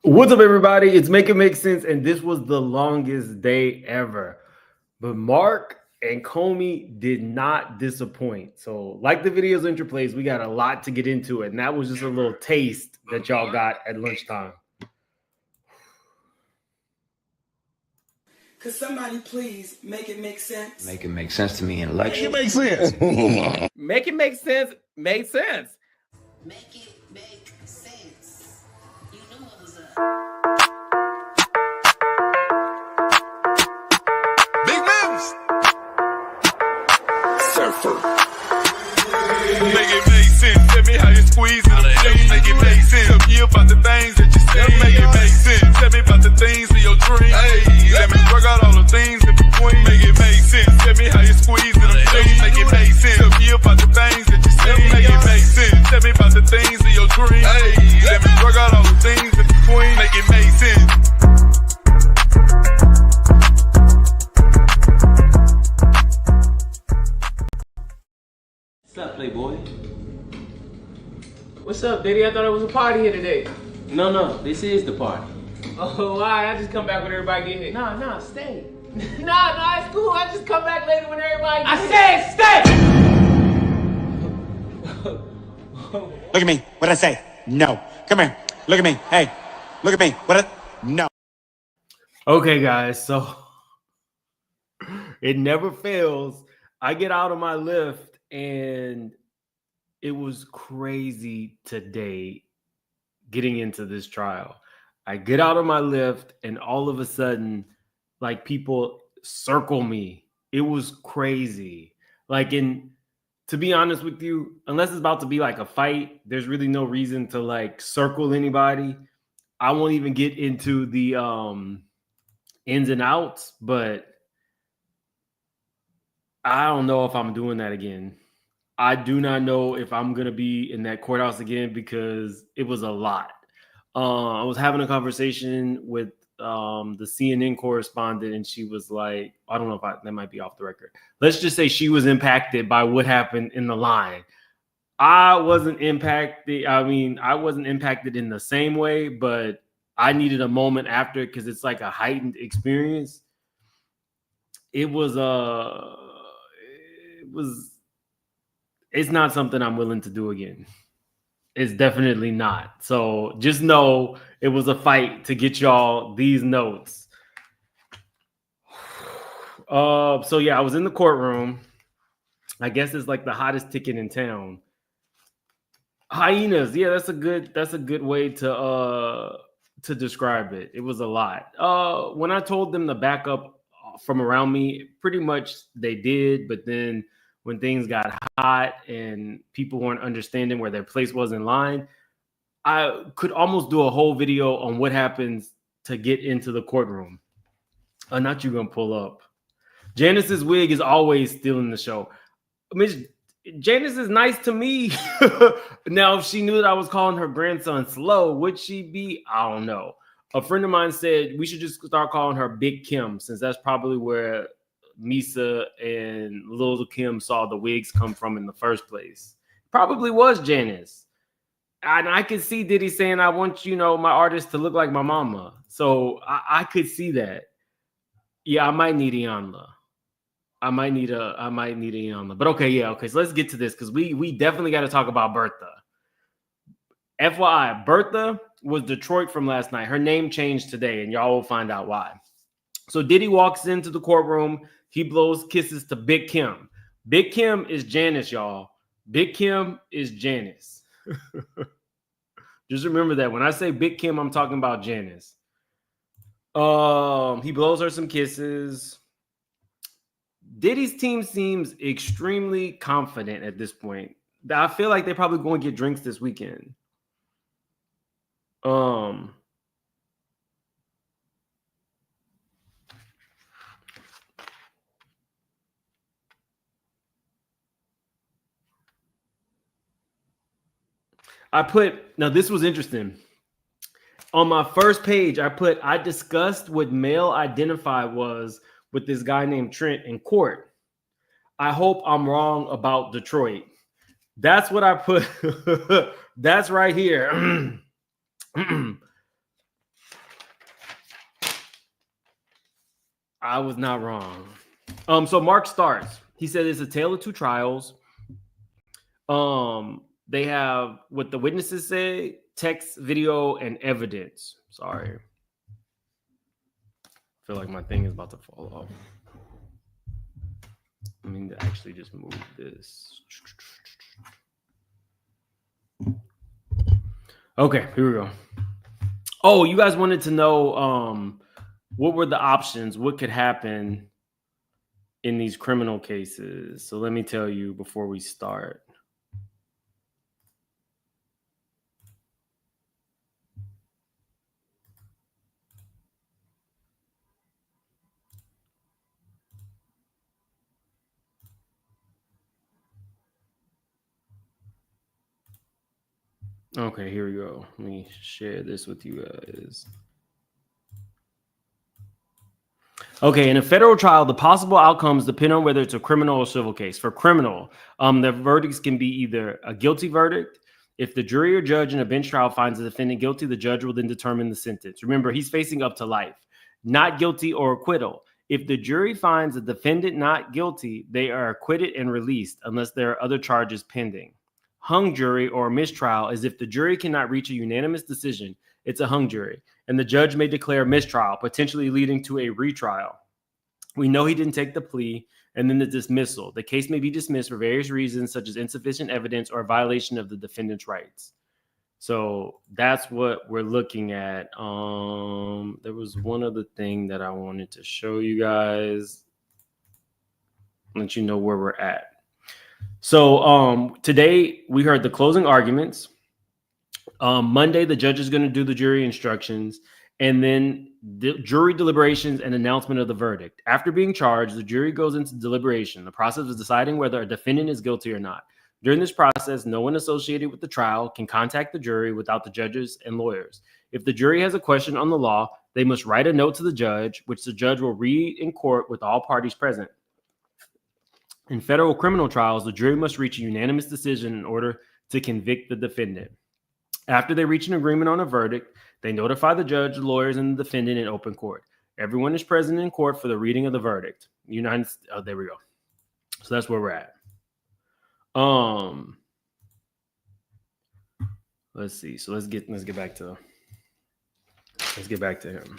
What's up, everybody? It's Make It Make Sense, and this was the longest day ever. But Mark and Comey did not disappoint. So, like the video's interplays, we got a lot to get into it, and that was just a little taste that y'all got at lunchtime. Could somebody please make it make sense? Make it make sense to me in election. Make it make sense. Make it make sense. Made sense. Make it make sense. You know what was up. Big moves. Surfer. Make it make sense. Tell me how you squeeze it. Make it make sense. Tell me about the things that you say. Make it make sense. Tell me about the things of your dream. Hey, let me work out all the things in between. Make it make sense. Tell me how you squeeze it. Make it make sense. Tell me about the things that you say. Make it make sense. Tell me about the things of your dream. Hey, let me work out all the things in between. Make it make sense. What's up, Playboy? What's up, Diddy? I thought it was a party here today. No, this is the party. Oh, why? I just come back when everybody get here. Nah, stay. nah, it's cool. I just come back later when everybody get here. I said stay! Look at me. What'd I say? No. Come here. Look at me. Hey. Look at me. No. Okay, guys, so it never fails. I get out of my lift, and it was crazy today getting into this trial. I get out of my lift, and all of a sudden, like, people circle me. It was crazy. To be honest with you, unless it's about to be like a fight, there's really no reason to like circle anybody. I won't even get into the ins and outs, but I don't know if I'm doing that again. I do not know if I'm going to be in that courthouse again because it was a lot. I was having a conversation with the CNN correspondent, and she was like, I don't know if that might be off the record. Let's just say she was impacted by what happened in the line. I wasn't impacted. I mean, I wasn't impacted in the same way, but I needed a moment after because it's like a heightened experience. It's not something I'm willing to do again. It's definitely not. So just know it was a fight to get y'all these notes. So yeah, I was in the courtroom. I guess it's like the hottest ticket in town. Hyenas. Yeah, that's a good way to describe it. It was a lot. When I told them to back up from around me, pretty much they did, but then when things got hot and people weren't understanding where their place was in line, I could almost do a whole video on what happens to get into the courtroom. Not you gonna pull up. Janice's wig is always stealing the show. I mean, Janice is nice to me. Now, if she knew that I was calling her grandson slow, would she be? I don't know. A friend of mine said we should just start calling her Big Kim, since that's probably where Misa and Lil Kim saw the wigs come from in the first place. Probably was Janice. And I could see Diddy saying, I want, my artist to look like my mama. So I could see that. Yeah, I might need Iyanla. I might need Iyanla. But okay. So let's get to this because we definitely got to talk about Bertha. FYI, Bertha was Detroit from last night. Her name changed today, and y'all will find out why. So Diddy walks into the courtroom. He blows kisses to Big Kim. Big Kim is Janice, y'all. Big Kim is Janice. Just remember that. When I say Big Kim, I'm talking about Janice. He blows her some kisses. Diddy's team seems extremely confident at this point. I feel like they're probably going to get drinks this weekend. Now this was interesting. On my first page, I discussed what male identify was with this guy named Trent in court. I hope I'm wrong about Detroit. That's what I put. That's right here. I was not wrong. So Mark starts. He said it's a tale of two trials. They have what the witnesses say, text, video, and evidence. Sorry. I feel like my thing is about to fall off. I mean, to actually just move this. Okay, here we go. Oh, you guys wanted to know what were the options? What could happen in these criminal cases? So let me tell you before we start. Okay, here we go. Let me share this with you guys. Okay, in a federal trial, the possible outcomes depend on whether it's a criminal or civil case. For criminal, the verdicts can be either a guilty verdict. If the jury or judge in a bench trial finds the defendant guilty, the judge will then determine the sentence. Remember, he's facing up to life. Not guilty or acquittal. If the jury finds the defendant not guilty, they are acquitted and released unless there are other charges pending. Hung jury or mistrial is if the jury cannot reach a unanimous decision. It's a hung jury, and the judge may declare mistrial, potentially leading to a retrial. We know he didn't take the plea, and then the dismissal. The case may be dismissed for various reasons, such as insufficient evidence or violation of the defendant's rights. So that's what we're looking at. There was one other thing that I wanted to show you guys, let you know where we're at. So today we heard the closing arguments. Monday, the judge is going to do the jury instructions, and then the jury deliberations and announcement of the verdict. After being charged, the jury goes into deliberation. The process of deciding whether a defendant is guilty or not. During this process, no one associated with the trial can contact the jury without the judges and lawyers. If the jury has a question on the law, they must write a note to the judge, which the judge will read in court with all parties present. In federal criminal trials, the jury must reach a unanimous decision in order to convict the defendant. After they reach an agreement on a verdict, they notify the judge, the lawyers, and the defendant in open court. Everyone is present in court for the reading of the verdict. There we go. So that's where we're at. Let's see. So let's get back to him.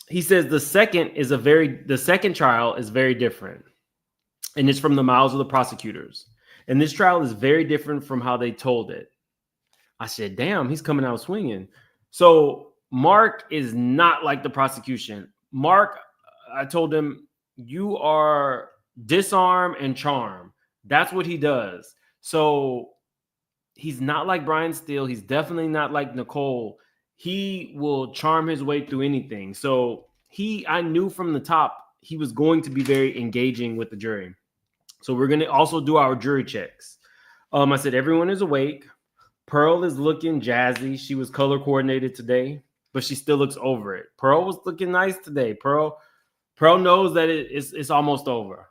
He says the second trial is very different, and it's from the mouths of the prosecutors. And this trial is very different from how they told it. I said, damn, he's coming out swinging. So Mark is not like the prosecution. Mark, I told him, you are disarm and charm. That's what he does. So he's not like Brian Steele. He's definitely not like Nicole. He will charm his way through anything. So I knew from the top he was going to be very engaging with the jury. So we're going to also do our jury checks. I said, everyone is awake. Pearl is looking jazzy. She was color coordinated today, but she still looks over it. Pearl was looking nice today. Pearl knows that it's almost over.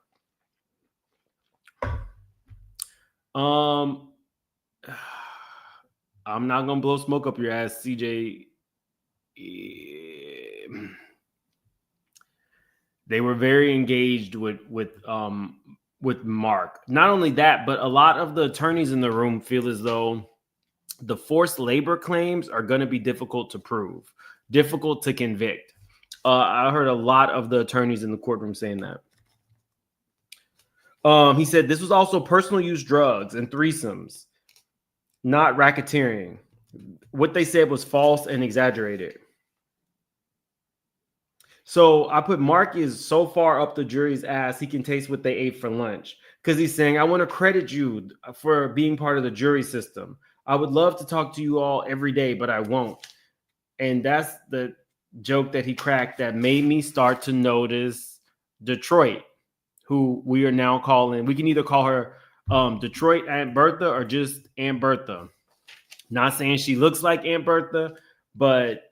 I'm not going to blow smoke up your ass, CJ. They were very engaged with Mark. Not only that, but a lot of the attorneys in the room feel as though the forced labor claims are going to be difficult to prove, difficult to convict. I heard a lot of the attorneys in the courtroom saying that. He said this was also personal use drugs and threesomes, not racketeering. What they said was false and exaggerated. So I put Mark is so far up the jury's ass, he can taste what they ate for lunch. Because he's saying, I want to credit you for being part of the jury system. I would love to talk to you all every day, but I won't. And that's the joke that he cracked that made me start to notice Detroit, who we are now calling. We can either call her Detroit Aunt Bertha or just Aunt Bertha. Not saying she looks like Aunt Bertha, but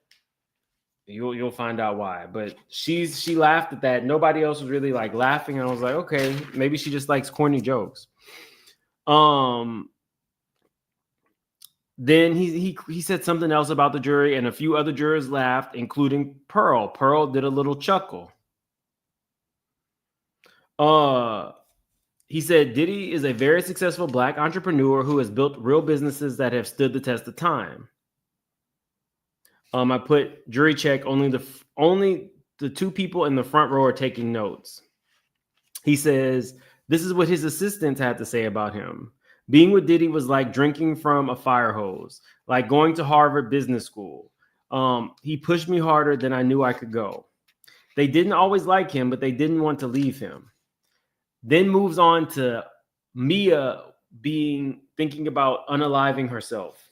you'll find out why. But she laughed at that. Nobody else was really like laughing. And I was like, okay, maybe she just likes corny jokes. Then he said something else about the jury, and a few other jurors laughed, including Pearl. Pearl did a little chuckle. He said Diddy is a very successful Black entrepreneur who has built real businesses that have stood the test of time. I put jury check. Only the two people in the front row are taking notes. He says this is what his assistants had to say about him. Being with Diddy was like drinking from a fire hose, like going to Harvard Business School. He pushed me harder than I knew I could go. They didn't always like him, but they didn't want to leave him. Then moves on to Mia thinking about unaliving herself.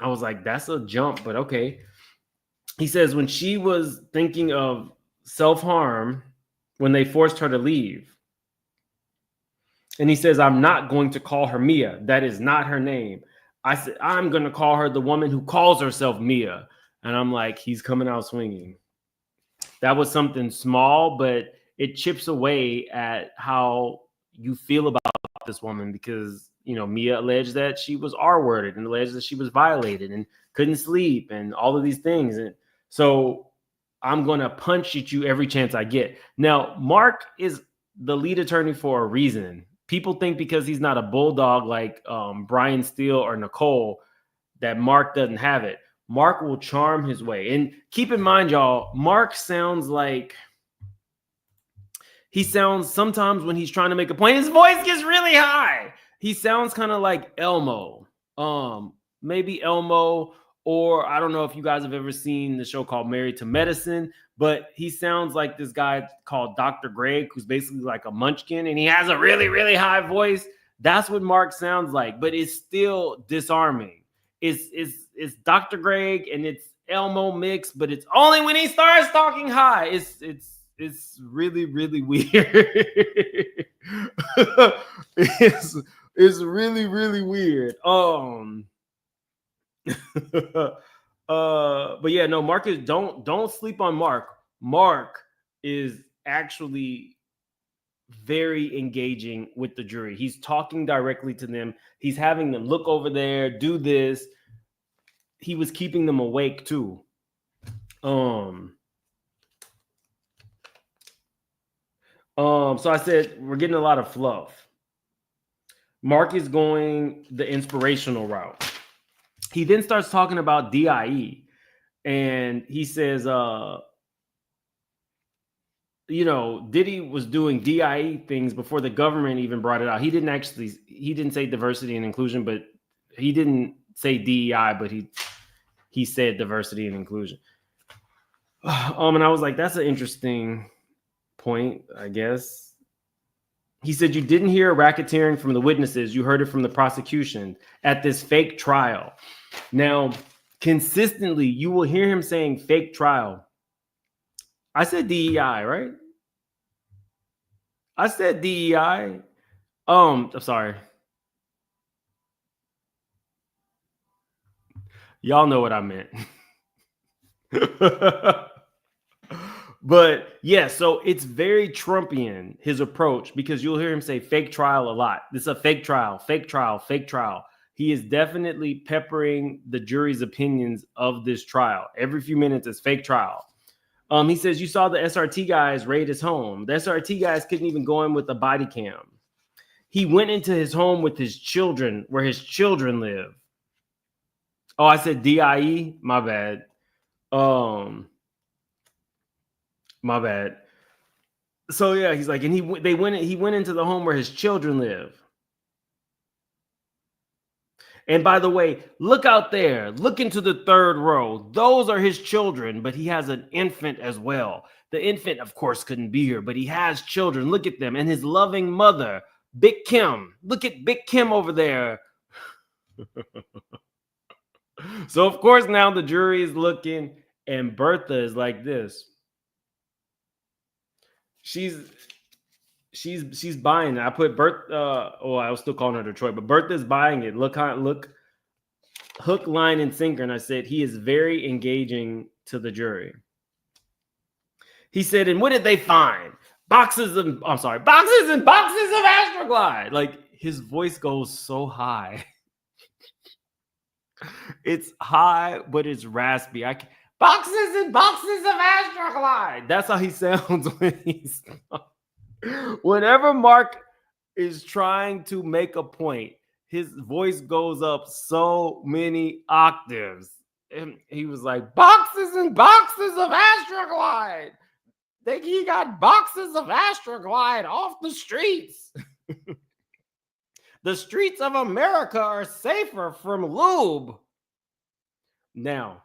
I was like, that's a jump, but okay. He says when she was thinking of self-harm when they forced her to leave. And he says, I'm not going to call her Mia. That is not her name. I said, I'm going to call her the woman who calls herself Mia. And I'm like, he's coming out swinging. That was something small, but it chips away at how you feel about this woman because, you know, Mia alleged that she was R-worded and alleged that she was violated and couldn't sleep and all of these things. And so I'm going to punch at you every chance I get. Now, Mark is the lead attorney for a reason. People think because he's not a bulldog like Brian Steele or Nicole that Mark doesn't have it. Mark will charm his way. And keep in mind, y'all, Mark sounds like he sounds sometimes when he's trying to make a point, his voice gets really high. He sounds kind of like Elmo. Maybe Elmo, or I don't know if you guys have ever seen the show called Married to Medicine, but he sounds like this guy called Dr. Greg, who's basically like a munchkin, and he has a really, really high voice. That's what Mark sounds like, but it's still disarming. It's Dr. Greg and it's Elmo mix, but it's only when he starts talking high. It's really, really weird. it's really, really weird. But yeah, no, Mark is don't sleep on Mark. Mark is actually very engaging with the jury. He's talking directly to them. He's having them look over there, do this. He was keeping them awake too. So I said we're getting a lot of fluff. Mark is going the inspirational route. He then starts talking about DIE, and he says, you know, Diddy was doing DIE things before the government even brought it out. He didn't say diversity and inclusion, but he didn't say DEI, but he said diversity and inclusion. And I was like, that's an interesting point, I guess. He said, you didn't hear racketeering from the witnesses. You heard it from the prosecution at this fake trial. Now, consistently, you will hear him saying fake trial. I said DEI, right? I said DEI. I'm sorry. Y'all know what I meant. But yeah, so it's very Trumpian, his approach, because you'll hear him say fake trial a lot. This is a fake trial, fake trial, fake trial. He is definitely peppering the jury's opinions of this trial. Every few minutes is fake trial. He says, you saw the SRT guys raid his home. The SRT guys couldn't even go in with a body cam. He went into his home with his children, where his children live. Oh, I said DIE? My bad. My bad. So yeah, he's like, and he went into the home where his children live. And by the way, look out there. Look into the third row. Those are his children, but he has an infant as well. The infant, of course, couldn't be here, but he has children. Look at them. And his loving mother, Big Kim. Look at Big Kim over there. So, of course, now the jury is looking, and Bertha is like this. She's buying it. I put Bertha. I was still calling her Detroit, but Bertha's buying it. Look, hook, line, and sinker. And I said he is very engaging to the jury. He said, and what did they find? Boxes and boxes of Astroglide. Like his voice goes so high. It's high, but it's raspy. Boxes and boxes of Astroglide. That's how he sounds when he's. Whenever Mark is trying to make a point, his voice goes up so many octaves. And he was like, boxes and boxes of Astroglide. He got boxes of Astroglide off the streets. The streets of America are safer from lube. Now,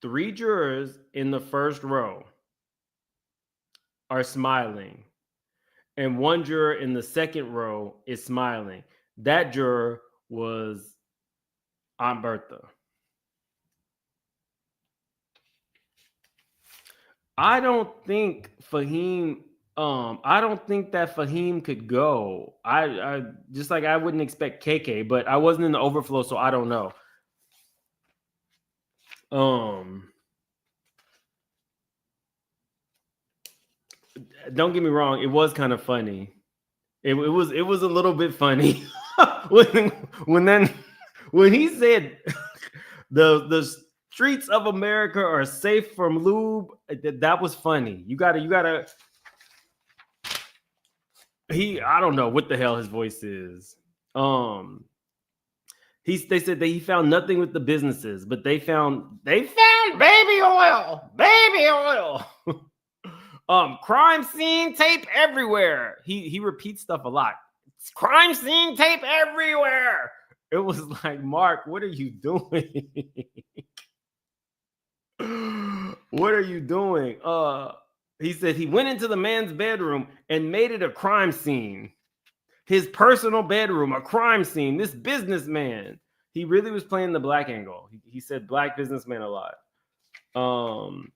3 jurors in the first row are smiling, and 1 juror in the second row is smiling. That juror was Aunt Bertha. I don't think Fahim. I don't think that Fahim could go. I just like I wouldn't expect KK, but I wasn't in the overflow, so I don't know. Don't get me wrong, it was kind of funny. It was a little bit funny when he said the streets of America are safe from lube. That was funny. You gotta. I don't know what the hell his voice is. They said that he found nothing with the businesses, but they found baby oil. Crime scene tape everywhere. He repeats stuff a lot. It's crime scene tape everywhere. It was like, Mark, what are you doing? What are you doing? He said he went into the man's bedroom and made it a crime scene. His personal bedroom, a crime scene. This businessman. He really was playing the black angle. He said black businessman a lot.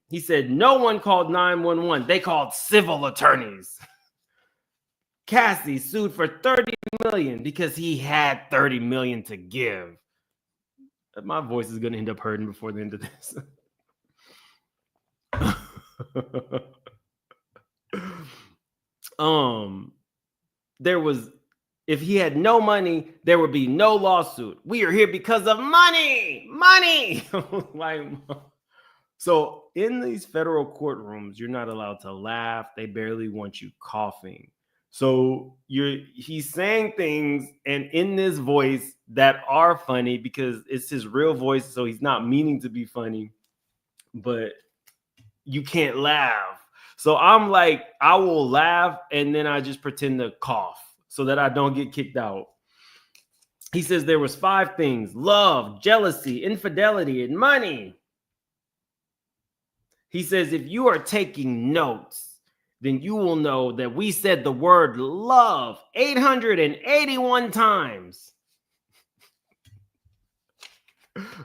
He said no one called 911. They called civil attorneys. Cassie sued for $30 million because he had $30 million to give. My voice is going to end up hurting before the end of this. If he had no money, there would be no lawsuit. We are here because of money. Like, so in these federal courtrooms, you're not allowed to laugh. They barely want you coughing. So he's saying things and in this voice that are funny because it's his real voice. So he's not meaning to be funny, but you can't laugh. So I'm like, I will laugh and then I just pretend to cough so that I don't get kicked out. He says there was 5 things: love, jealousy, infidelity, and money. He says if you are taking notes, then you will know that we said the word love 881 times.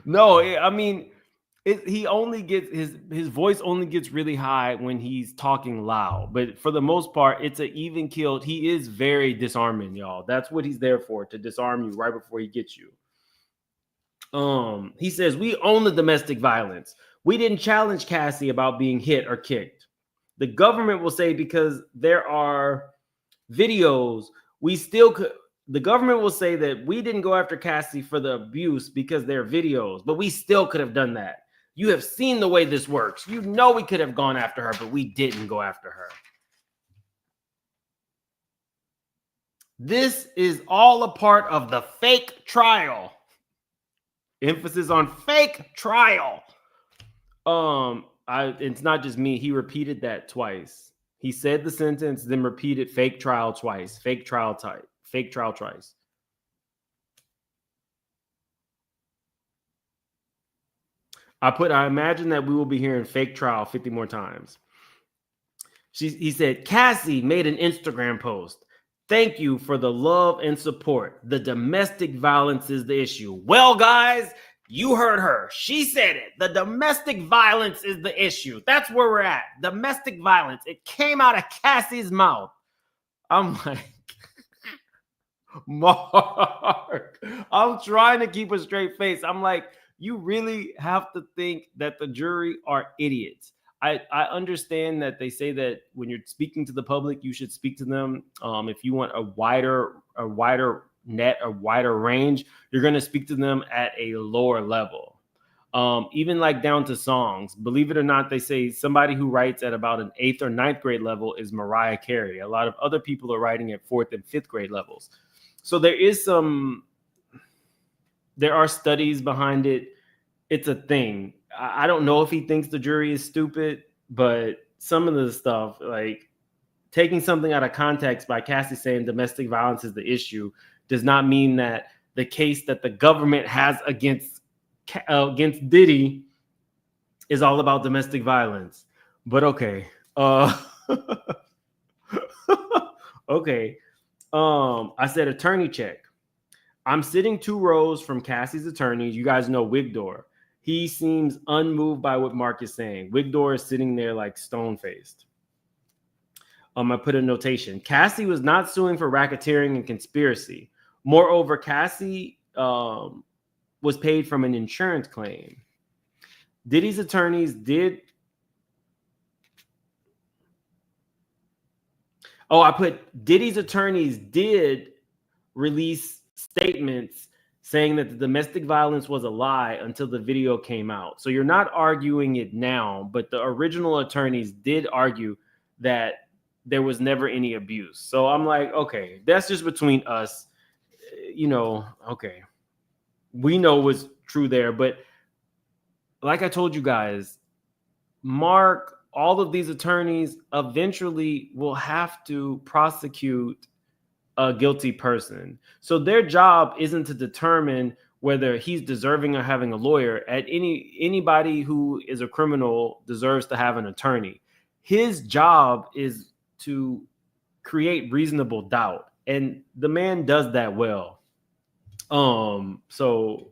No, I mean, he only gets his voice only gets really high when he's talking loud. But for the most part, it's an even killed. He is very disarming, y'all. That's what he's there for, to disarm you right before he gets you. He says we own the domestic violence. We didn't challenge Cassie about being hit or kicked. The government will say because there are videos, we still could. The government will say that we didn't go after Cassie for the abuse because there are videos, but we still could have done that. You have seen the way this works. You know we could have gone after her, but we didn't go after her. This is all a part of the fake trial. Emphasis on fake trial. It's not just me. He repeated that twice. He said the sentence, then repeated fake trial twice. Fake trial twice. I imagine that we will be hearing fake trial 50 more times. He said, Cassie made an Instagram post. Thank you for the love and support. The domestic violence is the issue. Well, guys, you heard her. She said it. The domestic violence is the issue. That's where we're at. Domestic violence. It came out of Cassie's mouth. I'm like, Mark, I'm trying to keep a straight face. I'm like, you really have to think that the jury are idiots. I understand that they say that when you're speaking to the public, you should speak to them. If you want a wider net or wider range, you're going to speak to them at a lower level. Even like down to songs. Believe it or not, they say somebody who writes at about an 8th or 9th grade level is Mariah Carey. A lot of other people are writing at 4th and 5th grade levels. So there are studies behind it. It's a thing. I don't know if he thinks the jury is stupid, but some of the stuff, like taking something out of context by Cassie saying domestic violence is the issue, does not mean that the case that the government has against Diddy is all about domestic violence. But okay. Okay. I said attorney check. I'm sitting 2 rows from Cassie's attorney. You guys know Wigdor. He seems unmoved by what Mark is saying. Wigdor is sitting there like stone-faced. I put a notation. Cassie was not suing for racketeering and conspiracy. Moreover, Cassie was paid from an insurance claim. Diddy's attorneys did. Oh, I put Diddy's attorneys did release statements saying that the domestic violence was a lie until the video came out. So you're not arguing it now, but the original attorneys did argue that there was never any abuse. So I'm like, okay, that's just between us. Okay. We know what's true there, but like I told you guys, Mark, all of these attorneys eventually will have to prosecute a guilty person. So their job isn't to determine whether he's deserving of having a lawyer. Anybody who is a criminal deserves to have an attorney. His job is to create reasonable doubt, and the man does that well. So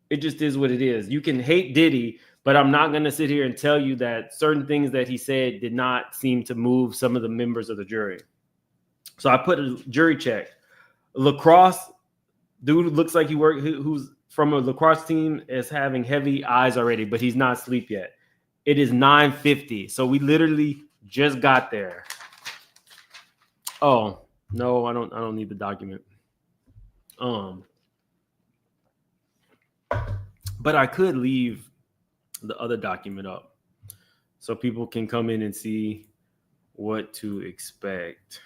it just is what it is. You can hate Diddy, but I'm not going to sit here and tell you that certain things that he said did not seem to move some of the members of the jury. So I put a jury check. Lacrosse dude looks like who's from a lacrosse team is having heavy eyes already, but he's not asleep yet. It is 9:50. So we literally just got there. Oh, no, I don't need the document. But I could leave the other document up so people can come in and see what to expect.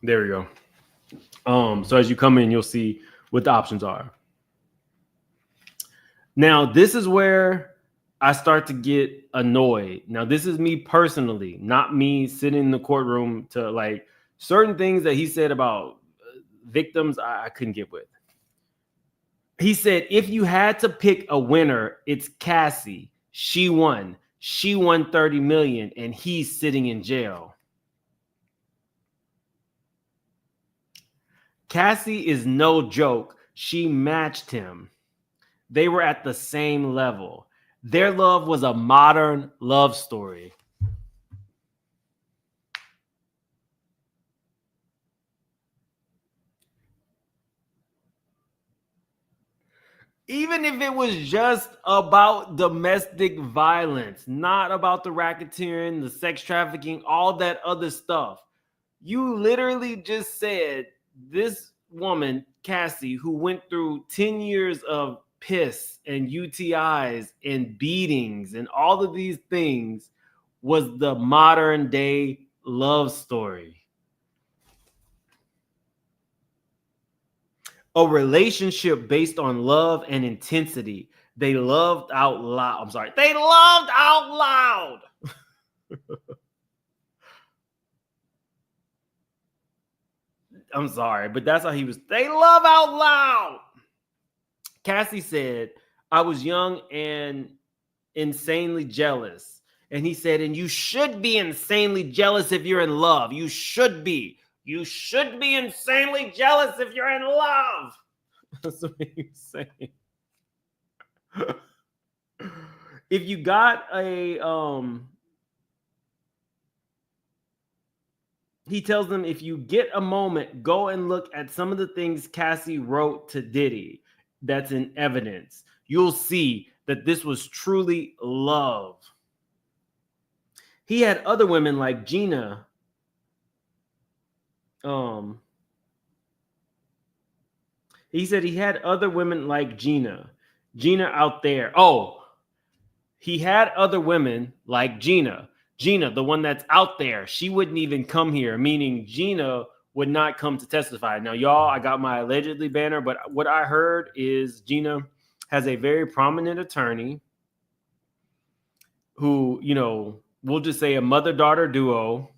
There we go. So as you come in, you'll see what the options are. Now, this is where I start to get annoyed. Now, this is me personally, not me sitting in the courtroom to like certain things that he said about victims I couldn't get with. He said, if you had to pick a winner, it's Cassie. She won. She won 30 million and he's sitting in jail. Cassie is no joke. She matched him. They were at the same level. Their love was a modern love story. Even if it was just about domestic violence, not about the racketeering, the sex trafficking, all that other stuff. You literally just said this woman, Cassie, who went through 10 years of piss and UTIs and beatings and all of these things, was the modern day love story. A relationship based on love and intensity. They loved out loud. I'm sorry. They loved out loud. I'm sorry, but that's how he was. They love out loud. Cassie said, I was young and insanely jealous. And he said, and you should be insanely jealous if you're in love. You should be. You should be insanely jealous if you're in love. That's what he was saying. If you got a, he tells them, if you get a moment, go and look at some of the things Cassie wrote to Diddy that's in evidence. You'll see that this was truly love. He had other women like Gina. He said he had other women like Gina. Gina out there. Oh, he had other women like Gina. Gina, the one that's out there. She wouldn't even come here, meaning Gina would not come to testify. Now, y'all, I got my allegedly banner, but what I heard is Gina has a very prominent attorney who, you know, we'll just say a mother-daughter duo.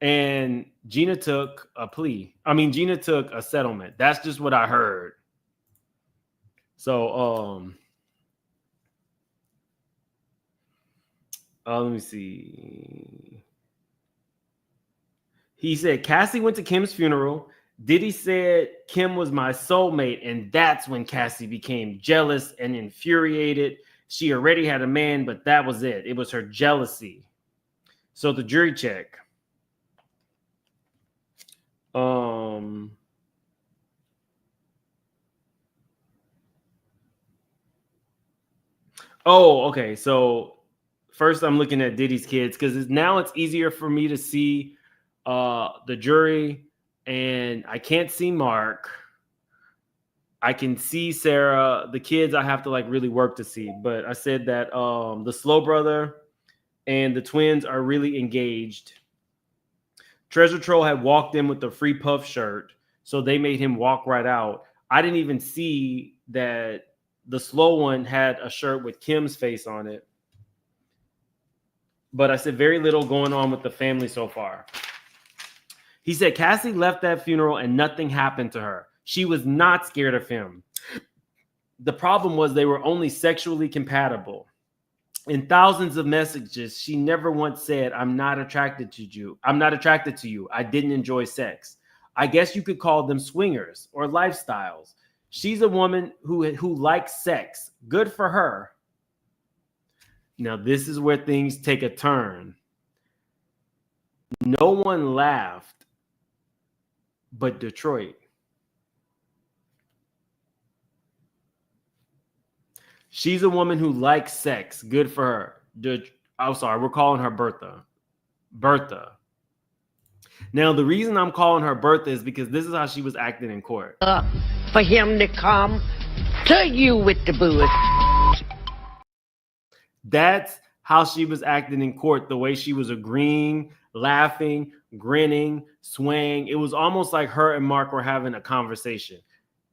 And Gina took a plea. I mean, Gina took a settlement. That's just what I heard. So, let me see. He said Cassie went to Kim's funeral. Diddy said Kim was my soulmate, and that's when Cassie became jealous and infuriated. She already had a man, but that was it. It was her jealousy. So the jury check. Oh, okay. So first I'm looking at Diddy's kids because now it's easier for me to see the jury, and I can't see Mark. I can see Sarah. The kids I have to like really work to see. But I said that the slow brother and the twins are really engaged. Treasure Troll had walked in with the free puff shirt, so they made him walk right out. I didn't even see that the slow one had a shirt with Kim's face on it. But I said very little going on with the family so far. He said Cassie left that funeral and nothing happened to her. She was not scared of him. The problem was they were only sexually compatible. In thousands of messages, she never once said, I'm not attracted to you. I'm not attracted to you. I didn't enjoy sex. I guess you could call them swingers or lifestyles. She's a woman who likes sex. Good for her. Now, this is where things take a turn. No one laughed but Detroit. She's a woman who likes sex. Good for her. I'm sorry, we're calling her Bertha. Bertha. Now, the reason I'm calling her Bertha is because this is how she was acting in court. For him to come to you with the booze. That's how she was acting in court, the way she was agreeing, laughing, grinning, swaying. It was almost like her and Mark were having a conversation.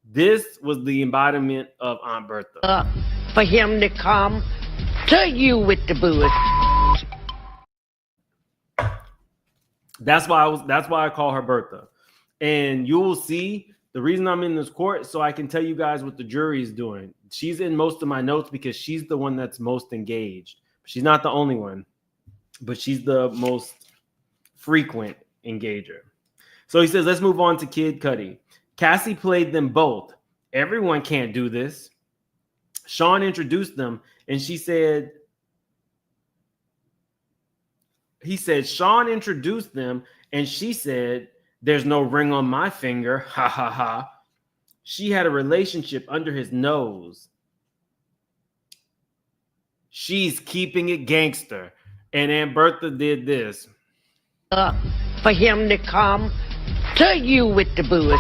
This was the embodiment of Aunt Bertha. For him to come to you with the booze. That's why I call her Bertha. And you will see the reason I'm in this court so I can tell you guys what the jury is doing. She's in most of my notes because she's the one that's most engaged. She's not the only one, but she's the most frequent engager. So he says, let's move on to Kid Cudi. Cassie played them both. Everyone can't do this. Sean introduced them, and he said, Sean introduced them, and she said, there's no ring on my finger. Ha, ha, ha. She had a relationship under his nose. She's keeping it gangster. And Aunt Bertha did this. For him to come to you with the booze.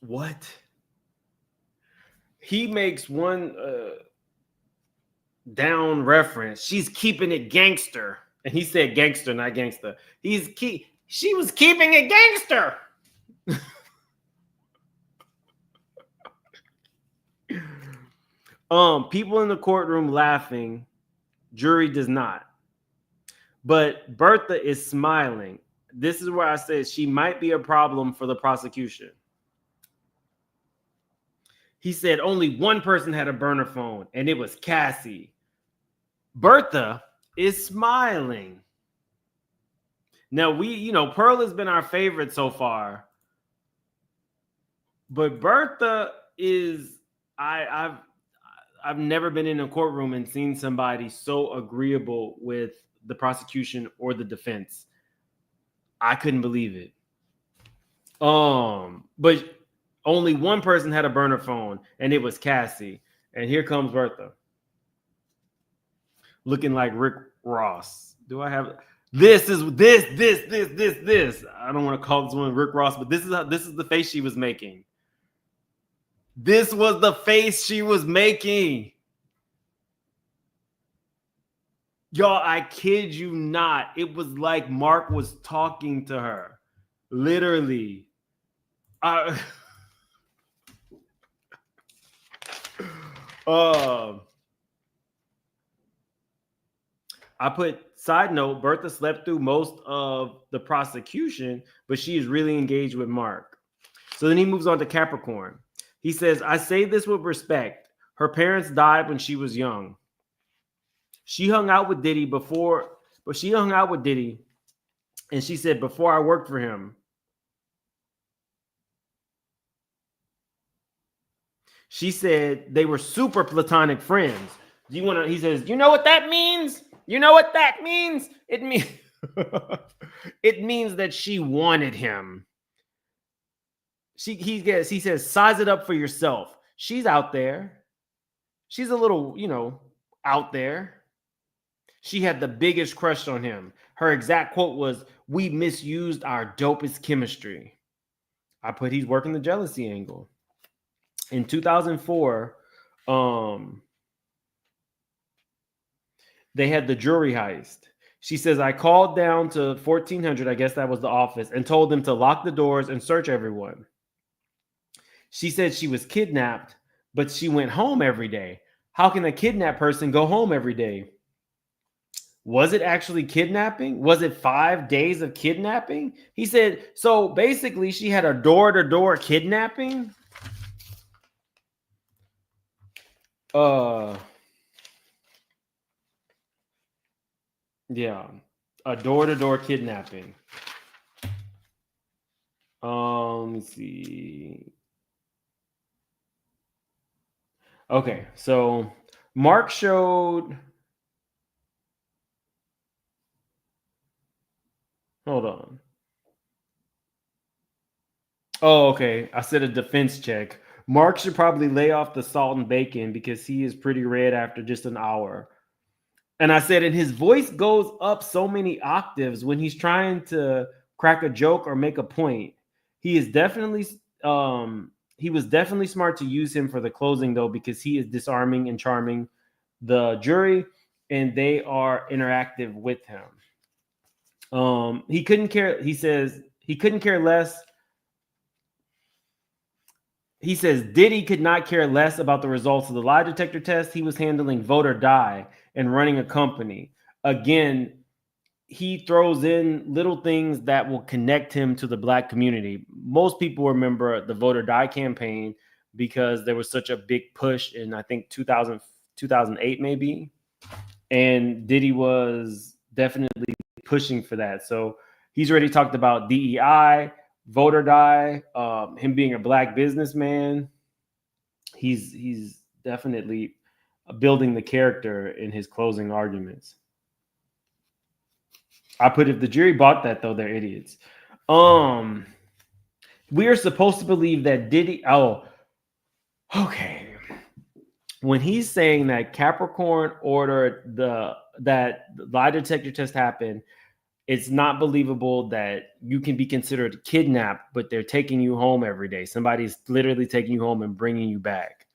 What? He makes one down reference. She's keeping it gangster. And he said gangster, not gangster. She was keeping it gangster. People in the courtroom laughing. Jury does not. But Bertha is smiling. This is where I said she might be a problem for the prosecution. He said only one person had a burner phone, and it was Cassie. Bertha is smiling. Now, Pearl has been our favorite so far. But Bertha is, I've never been in a courtroom and seen somebody so agreeable with the prosecution or the defense. I couldn't believe it. But only one person had a burner phone, and it was Cassie. And here comes Bertha. looking like Rick Ross. Do I have this? Is this? I don't want to call this one Rick Ross, but this is the face she was making. This was the face she was making. Y'all, I kid you not. It was like Mark was talking to her. Literally. I put side note, Bertha slept through most of the prosecution, but she is really engaged with Mark. So then he moves on to Capricorn. He says, I say this with respect. Her parents died when she was young. She hung out with Diddy and she said, before I worked for him. She said they were super platonic friends. He says, you know what that means? You know what that means? It means it means that she wanted him. He says, size it up for yourself. She's out there. She's a little, out there. She had the biggest crush on him. Her exact quote was, we misused our dopest chemistry. I put he's working the jealousy angle. In 2004, they had the jewelry heist. She says, I called down to 1400, I guess that was the office, and told them to lock the doors and search everyone. She said she was kidnapped, but she went home every day. How can a kidnapped person go home every day? Was it actually kidnapping? Was it 5 days of kidnapping? He said, so basically she had a door-to-door kidnapping. Yeah, a door-to-door kidnapping. Let me see. Okay, so Mark showed. Hold on. Oh, okay. I said a defense check. Mark should probably lay off the salt and bacon because he is pretty red after just an hour. And I said, and his voice goes up so many octaves when he's trying to crack a joke or make a point. He was definitely smart to use him for the closing, though, because he is disarming and charming the jury, and they are interactive with him. He couldn't care. He says he couldn't care less. He says Diddy could not care less about the results of the lie detector test. He was handling vote or die and running a company. Again, he throws in little things that will connect him to the Black community. Most people remember the vote or die campaign because there was such a big push in, I think, 2008 maybe. And Diddy was definitely pushing for that. So he's already talked about DEI, vote or die, him being a Black businessman. He's definitely building the character in his closing arguments. I put, if the jury bought that, though, they're idiots. We are supposed to believe that Diddy. Oh, okay. When he's saying that Capricorn ordered that lie detector test happened, it's not believable that you can be considered kidnapped, but they're taking you home every day. Somebody's literally taking you home and bringing you back.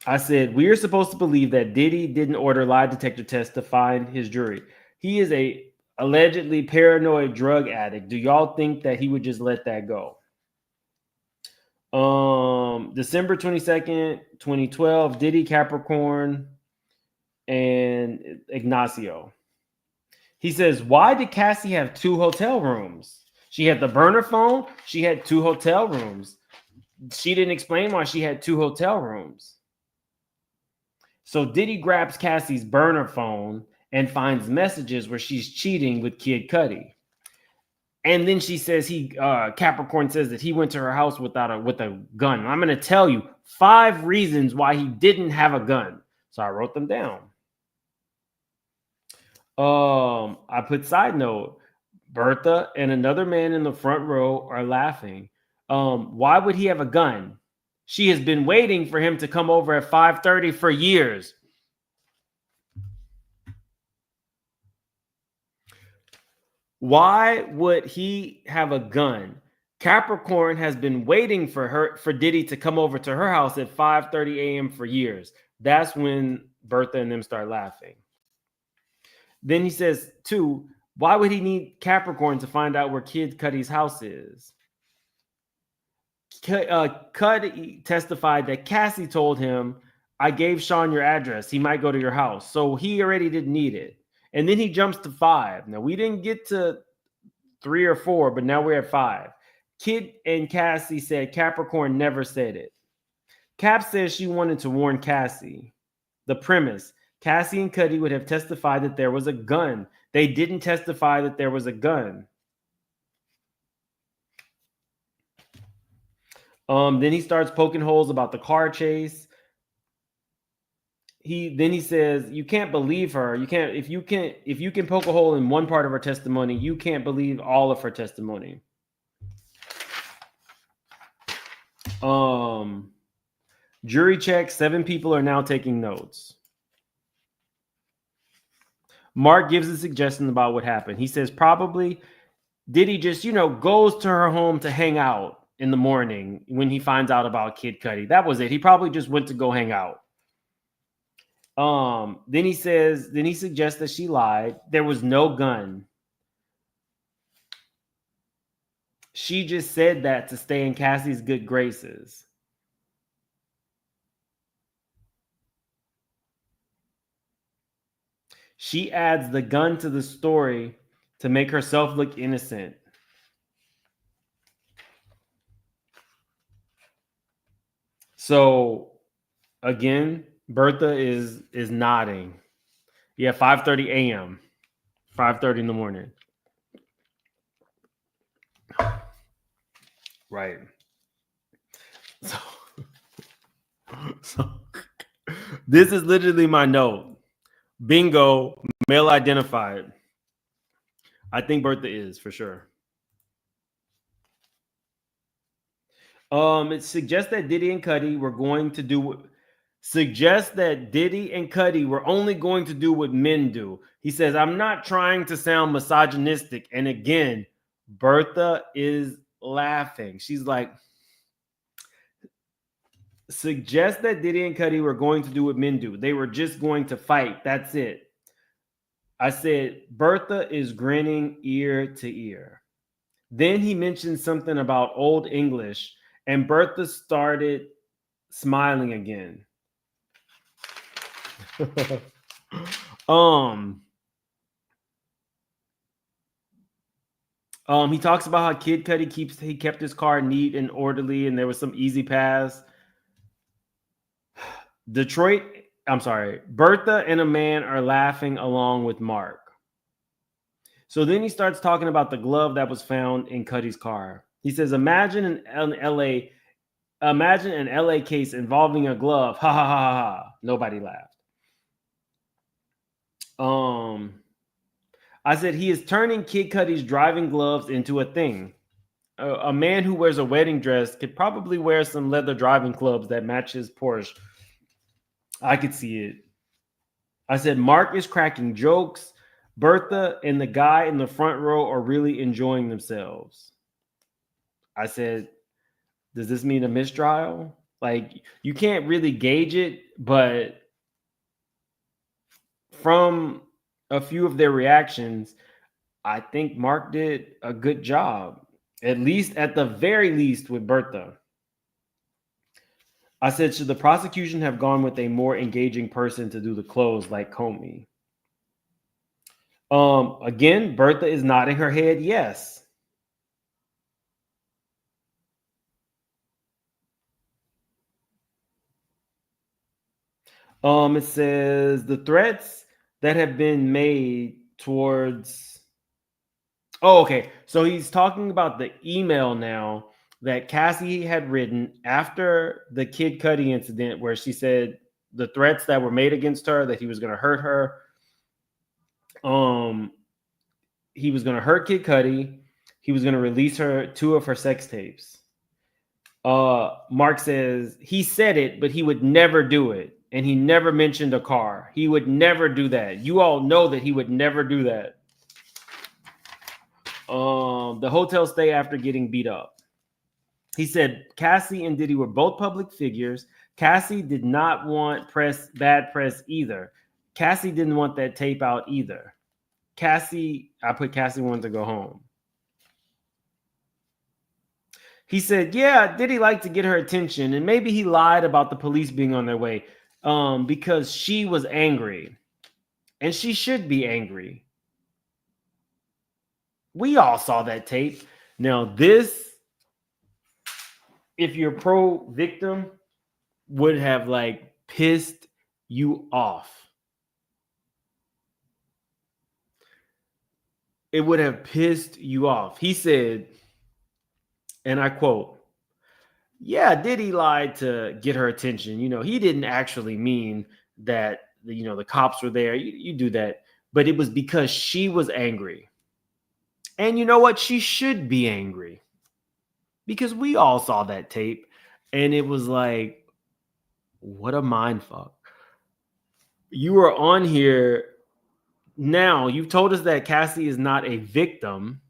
I said, we are supposed to believe that Diddy didn't order lie detector tests to find his jury. He is a allegedly paranoid drug addict. Do y'all think that he would just let that go? December 22nd, 2012, Diddy, Capricorn, and Ignacio. He says, why did Cassie have 2 hotel rooms? She had the burner phone. She had 2 hotel rooms. She didn't explain why she had 2 hotel rooms. So Diddy grabs Cassie's burner phone and finds messages where she's cheating with Kid Cudi. And then she says Capricorn says that he went to her house with a gun. I'm going to tell you 5 reasons why he didn't have a gun. So I wrote them down. I put side note, Bertha and another man in the front row are laughing. Why would he have a gun? She has been waiting for him to come over at 5:30 for years. Why would he have a gun? Capricorn has been waiting for Diddy to come over to her house at 5:30 a.m. for years. That's when Bertha and them start laughing. Then he says, 2, why would he need Capricorn to find out where Kid Cudi's house is? Cudi testified that Cassie told him, I gave Sean your address. He might go to your house. So he already didn't need it. And then he jumps to 5. Now, we didn't get to 3 or 4, but now we're at 5. Kid and Cassie said Capricorn never said it. Cap says she wanted to warn Cassie. The premise, Cassie and Cudi would have testified that there was a gun. They didn't testify that there was a gun. Then he starts poking holes about the car chase. He says, you can't believe her. You can't if you can poke a hole in one part of her testimony, you can't believe all of her testimony. Jury check, 7 people are now taking notes. Mark gives a suggestion about what happened. He says probably Diddy just, goes to her home to hang out in the morning when he finds out about Kid Cudi. That was it. He probably just went to go hang out. Then he suggests that she lied. There was no gun. She just said that to stay in Cassie's good graces. She adds the gun to the story to make herself look innocent. So, again, Bertha is nodding. Yeah, 5:30 a.m. 5:30 in the morning. Right. So this is literally my note. Bingo, male identified. I think Bertha is for sure. It suggests that Diddy and Cudi were going to do. Suggests that Diddy and Cudi were only going to do what men do. He says, I'm not trying to sound misogynistic. And again, Bertha is laughing. She's like, suggest that Diddy and Cudi were going to do what men do. They were just going to fight. That's it. I said, Bertha is grinning ear to ear. Then he mentioned something about Old English, and Bertha started smiling again. He talks about how Kid Cudi kept his car neat and orderly, and there was some easy pass. Bertha and a man are laughing along with Mark. So then he starts talking about the glove that was found in Cudi's car. He says, imagine an LA case involving a glove. Ha ha ha ha ha. Nobody laughed. I said he is turning Kid Cudi's driving gloves into a thing. A man who wears a wedding dress could probably wear some leather driving clubs that match his Porsche. I could see it. I said Mark is cracking jokes. Bertha and the guy in the front row are really enjoying themselves. I said, does this mean a mistrial? Like, you can't really gauge it, but from a few of their reactions, I think Mark did a good job, at the very least with Bertha. I said, should the prosecution have gone with a more engaging person to do the close like Comey? Again, Bertha is nodding her head yes. It says the threats that have been made towards. Oh, okay. So he's talking about the email now that Cassie had written after the Kid Cudi incident, where she said the threats that were made against her, that he was going to hurt her. He was going to hurt Kid Cudi. He was going to release her 2 of her sex tapes. Mark says he said it, but he would never do it. And he never mentioned a car. He would never do that. You all know that he would never do that. The hotel stay after getting beat up. He said Cassie and Diddy were both public figures. Cassie did not want bad press either. Cassie didn't want that tape out either. Cassie wanted to go home. He said, yeah, Diddy liked to get her attention, and maybe he lied about the police being on their way because she was angry. And she should be angry. We all saw that tape. Now, this, if you're pro-victim, would have like pissed you off. It would have pissed you off. He said, and I quote, yeah, Diddy lied to get her attention. You know, he didn't actually mean that, you know, the cops were there. You do that. But it was because she was angry. And you know what? She should be angry. Because we all saw that tape. And it was like, what a mind fuck. You were on here. Now, you've told us that Cassie is not a victim.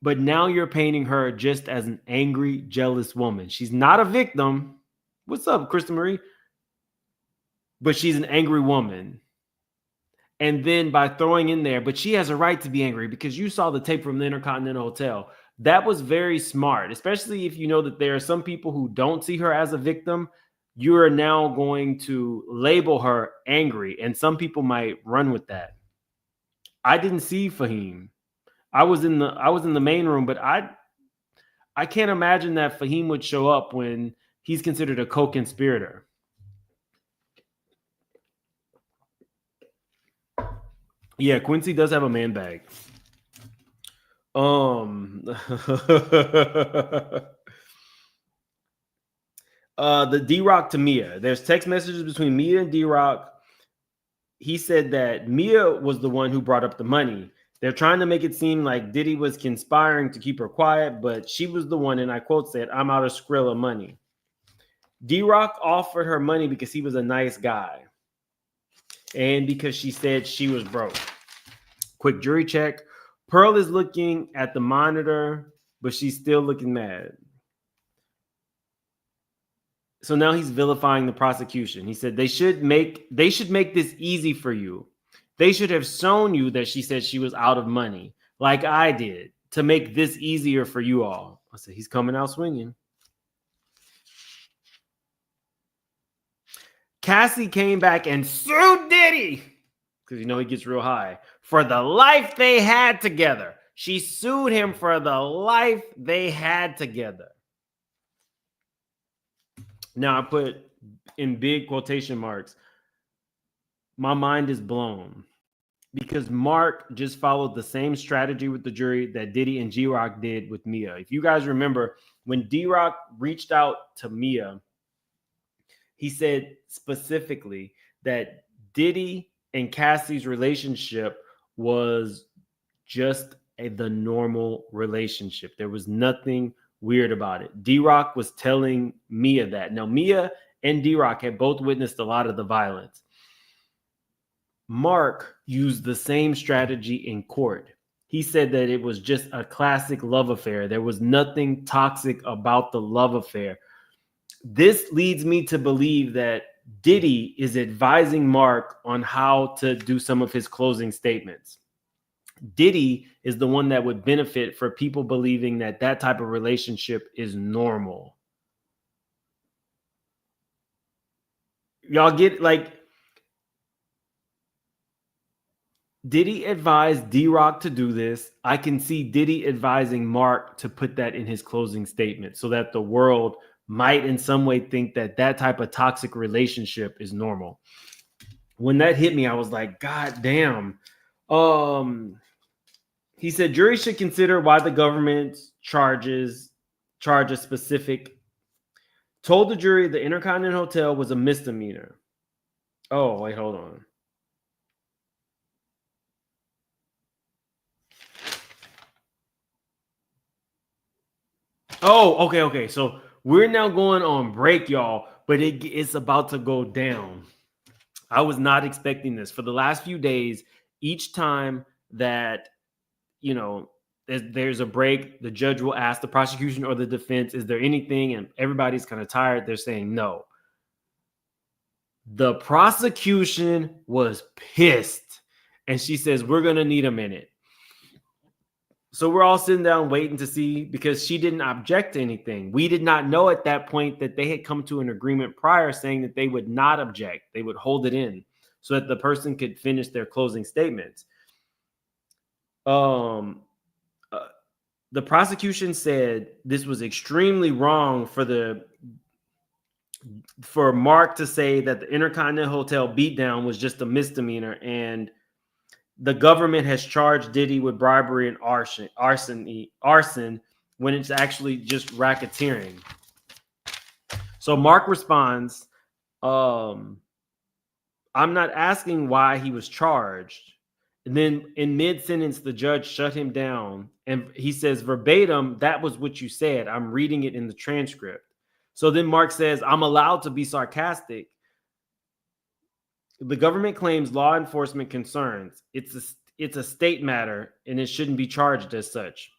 But now you're painting her just as an angry, jealous woman. She's not a victim. What's up, Krista Marie? But she's an angry woman. And then by throwing in there, but she has a right to be angry because you saw the tape from the Intercontinental Hotel. That was very smart, especially if you know that there are some people who don't see her as a victim. You are now going to label her angry, and some people might run with that. I didn't see Fahim. I was in the main room, but I can't imagine that Fahim would show up when he's considered a co-conspirator. Yeah, Quincy does have a man bag. The D-Rock to Mia. There's text messages between Mia and D-Rock. He said that Mia was the one who brought up the money. They're trying to make it seem like Diddy was conspiring to keep her quiet, but she was the one, and I quote said, I'm out of Skrilla money. D-Rock offered her money because he was a nice guy. And because she said she was broke. Quick jury check. Pearl is looking at the monitor, but she's still looking mad. So now he's vilifying the prosecution. He said they should make this easy for you. They should have shown you that she said she was out of money, like I did, to make this easier for you all. I said he's coming out swinging. Cassie came back and sued Diddy because you know he gets real high for the life they had together. She sued him for the life they had together. Now I put in big quotation marks, my mind is blown because Mark just followed the same strategy with the jury that Diddy and G-Rock did with Mia. If you guys remember, when D-Rock reached out to Mia, he said specifically that Diddy and Cassie's relationship was just the normal relationship. There was nothing weird about it. D-Rock was telling Mia that. Now, Mia and D-Rock had both witnessed a lot of the violence. Mark used the same strategy in court. He said that it was just a classic love affair. There was nothing toxic about the love affair. This leads me to believe that Diddy is advising Mark on how to do some of his closing statements. Diddy is the one that would benefit for people believing that that type of relationship is normal. Y'all get like, Diddy advised D-Rock to do this. I can see Diddy advising Mark to put that in his closing statement so that the world might in some way think that that type of toxic relationship is normal. When that hit me, I was like, God damn. He said jury should consider why the government charge a specific. Told the jury the Intercontinental Hotel was a misdemeanor. Oh, wait, hold on. Oh, okay. So we're now going on break, y'all, but it's about to go down. I was not expecting this. For the last few days, each time that, there's a break, the judge will ask the prosecution or the defense, is there anything? And everybody's kind of tired. They're saying no. The prosecution was pissed. And she says, we're going to need a minute. So we're all sitting down waiting to see, because she didn't object to anything. We did not know at that point that they had come to an agreement prior saying that they would not object. They would hold it in so that the person could finish their closing statements. The prosecution said this was extremely wrong for Mark to say that the Intercontinental Hotel beatdown was just a misdemeanor, and the government has charged Diddy with bribery and arson when it's actually just racketeering. So Mark responds, I'm not asking why he was charged. And then in mid-sentence, the judge shut him down. And he says, verbatim, that was what you said. I'm reading it in the transcript. So then Mark says, I'm allowed to be sarcastic. The government claims law enforcement concerns. It's a state matter, and it shouldn't be charged as such.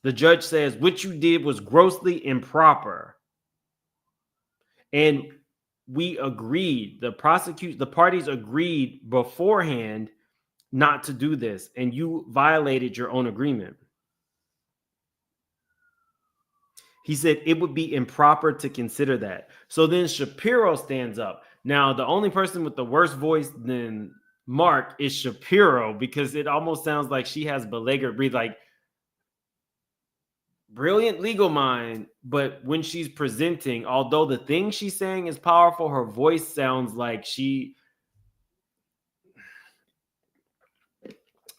The judge says, what you did was grossly improper. And we agreed. The parties agreed beforehand not to do this, and you violated your own agreement. He said it would be improper to consider that. So then Shapiro stands up. Now, the only person with the worst voice than Mark is Shapiro, because it almost sounds like she has beleaguered breathe, like brilliant legal mind. But when she's presenting, although the thing she's saying is powerful, her voice sounds like she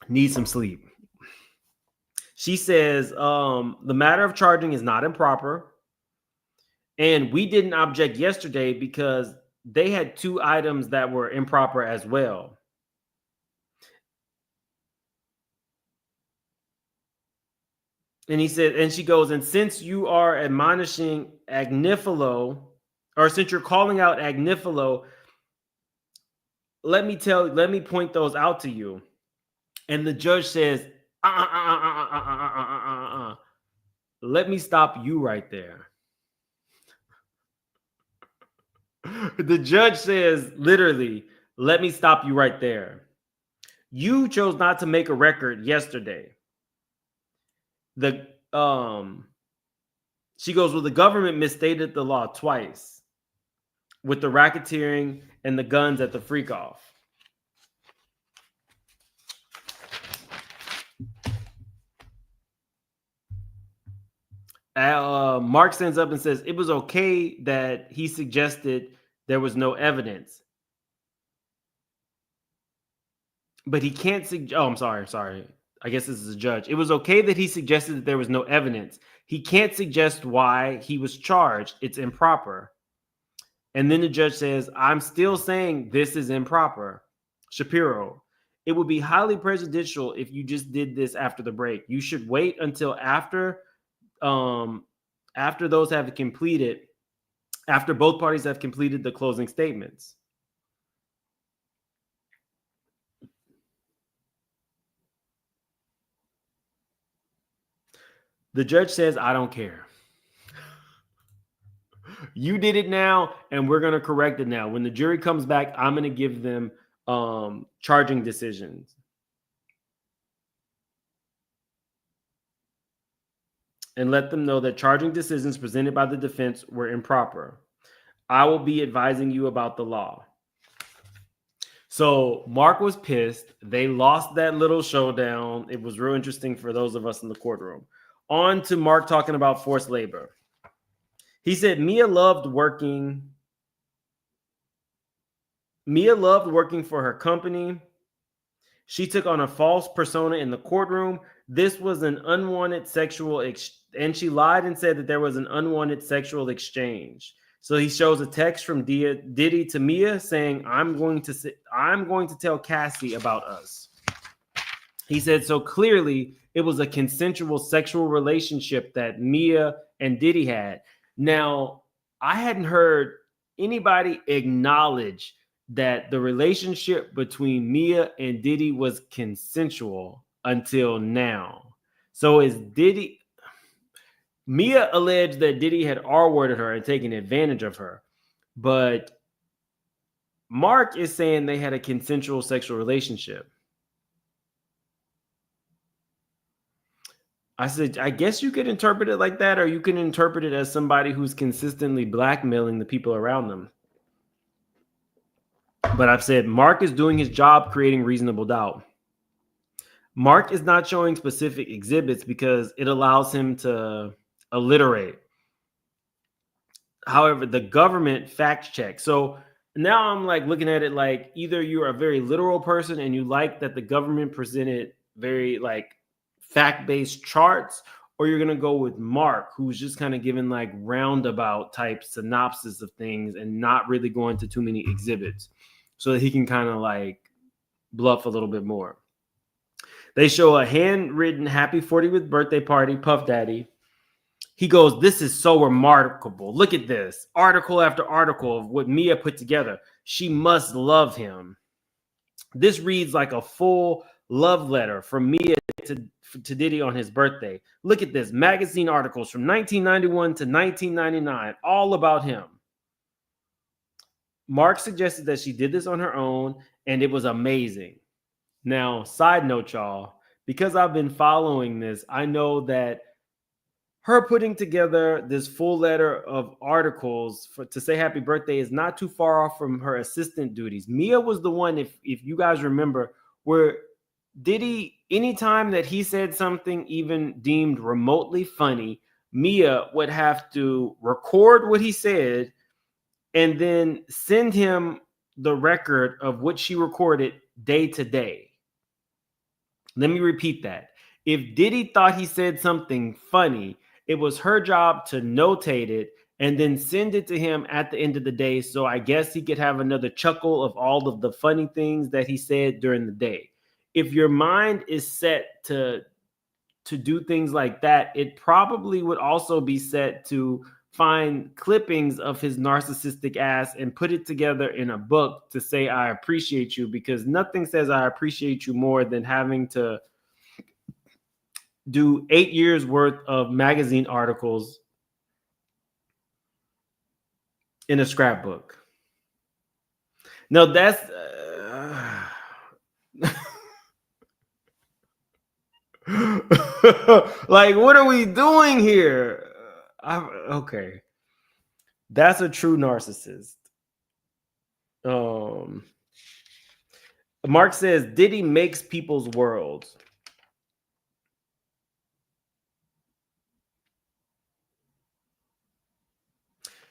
needs some sleep. She says, the matter of charging is not improper. And we didn't object yesterday because they had two items that were improper as well. And he said, and she goes, and since you are admonishing Agnifilo, or since you're calling out Agnifilo, let me point those out to you. And the judge says, let me stop you right there. The judge says, literally, let me stop you right there. You chose not to make a record yesterday. She goes, well, the government misstated the law twice with the racketeering and the guns at the freak off. Mark stands up and says it was okay that he suggested there was no evidence. But he can't suggest. Oh, I'm sorry. I guess this is a judge. It was okay that he suggested that there was no evidence. He can't suggest why he was charged. It's improper. And then the judge says, I'm still saying this is improper. Shapiro, it would be highly prejudicial if you just did this after the break. You should wait until after those have completed, after both parties have completed the closing statements. The judge says, I don't care. You did it now, and we're going to correct it now. When the jury comes back, I'm going to give them charging decisions. And let them know that charging decisions presented by the defense were improper. I will be advising you about the law. So Mark was pissed. They lost that little showdown. It was real interesting for those of us in the courtroom. On to Mark talking about forced labor. He said, Mia loved working for her company. She took on a false persona in the courtroom. This was an unwanted sexual and she lied and said that there was an unwanted sexual exchange. So he shows a text from Diddy to Mia saying, I'm going to tell Cassie about us. He said, so clearly it was a consensual sexual relationship that Mia and Diddy had. Now, I hadn't heard anybody acknowledge that the relationship between Mia and Diddy was consensual until now. So is Diddy... Mia alleged that Diddy had R-worded her and taken advantage of her. But Mark is saying they had a consensual sexual relationship. I said, I guess you could interpret it like that, or you can interpret it as somebody who's consistently blackmailing the people around them. But I've said Mark is doing his job creating reasonable doubt. Mark is not showing specific exhibits because it allows him to alliterate. However, the government fact check. So now I'm like looking at it like either you're a very literal person and you like that the government presented very like fact-based charts, or you're going to go with Mark, who's just kind of giving like roundabout type synopsis of things and not really going to too many exhibits so that he can kind of like bluff a little bit more. They show a handwritten happy 40th birthday party, Puff Daddy. He goes, this is so remarkable. Look at this. Article after article of what Mia put together. She must love him. This reads like a full love letter from Mia to Diddy on his birthday. Look at this. Magazine articles from 1991 to 1999, all about him. Mark suggested that she did this on her own, and it was amazing. Now, side note, y'all, because I've been following this, I know that her putting together this full letter of articles to say happy birthday is not too far off from her assistant duties. Mia was the one, if you guys remember, where Diddy, anytime that he said something even deemed remotely funny, Mia would have to record what he said and then send him the record of what she recorded day to day. Let me repeat that. If Diddy thought he said something funny, it was her job to notate it and then send it to him at the end of the day. So I guess he could have another chuckle of all of the funny things that he said during the day. If your mind is set to do things like that, it probably would also be set to find clippings of his narcissistic ass and put it together in a book to say, I appreciate you, because nothing says I appreciate you more than having to do 8 years worth of magazine articles in a scrapbook. No, that's like, what are we doing here? Okay, that's a true narcissist. Mark says Diddy makes people's worlds.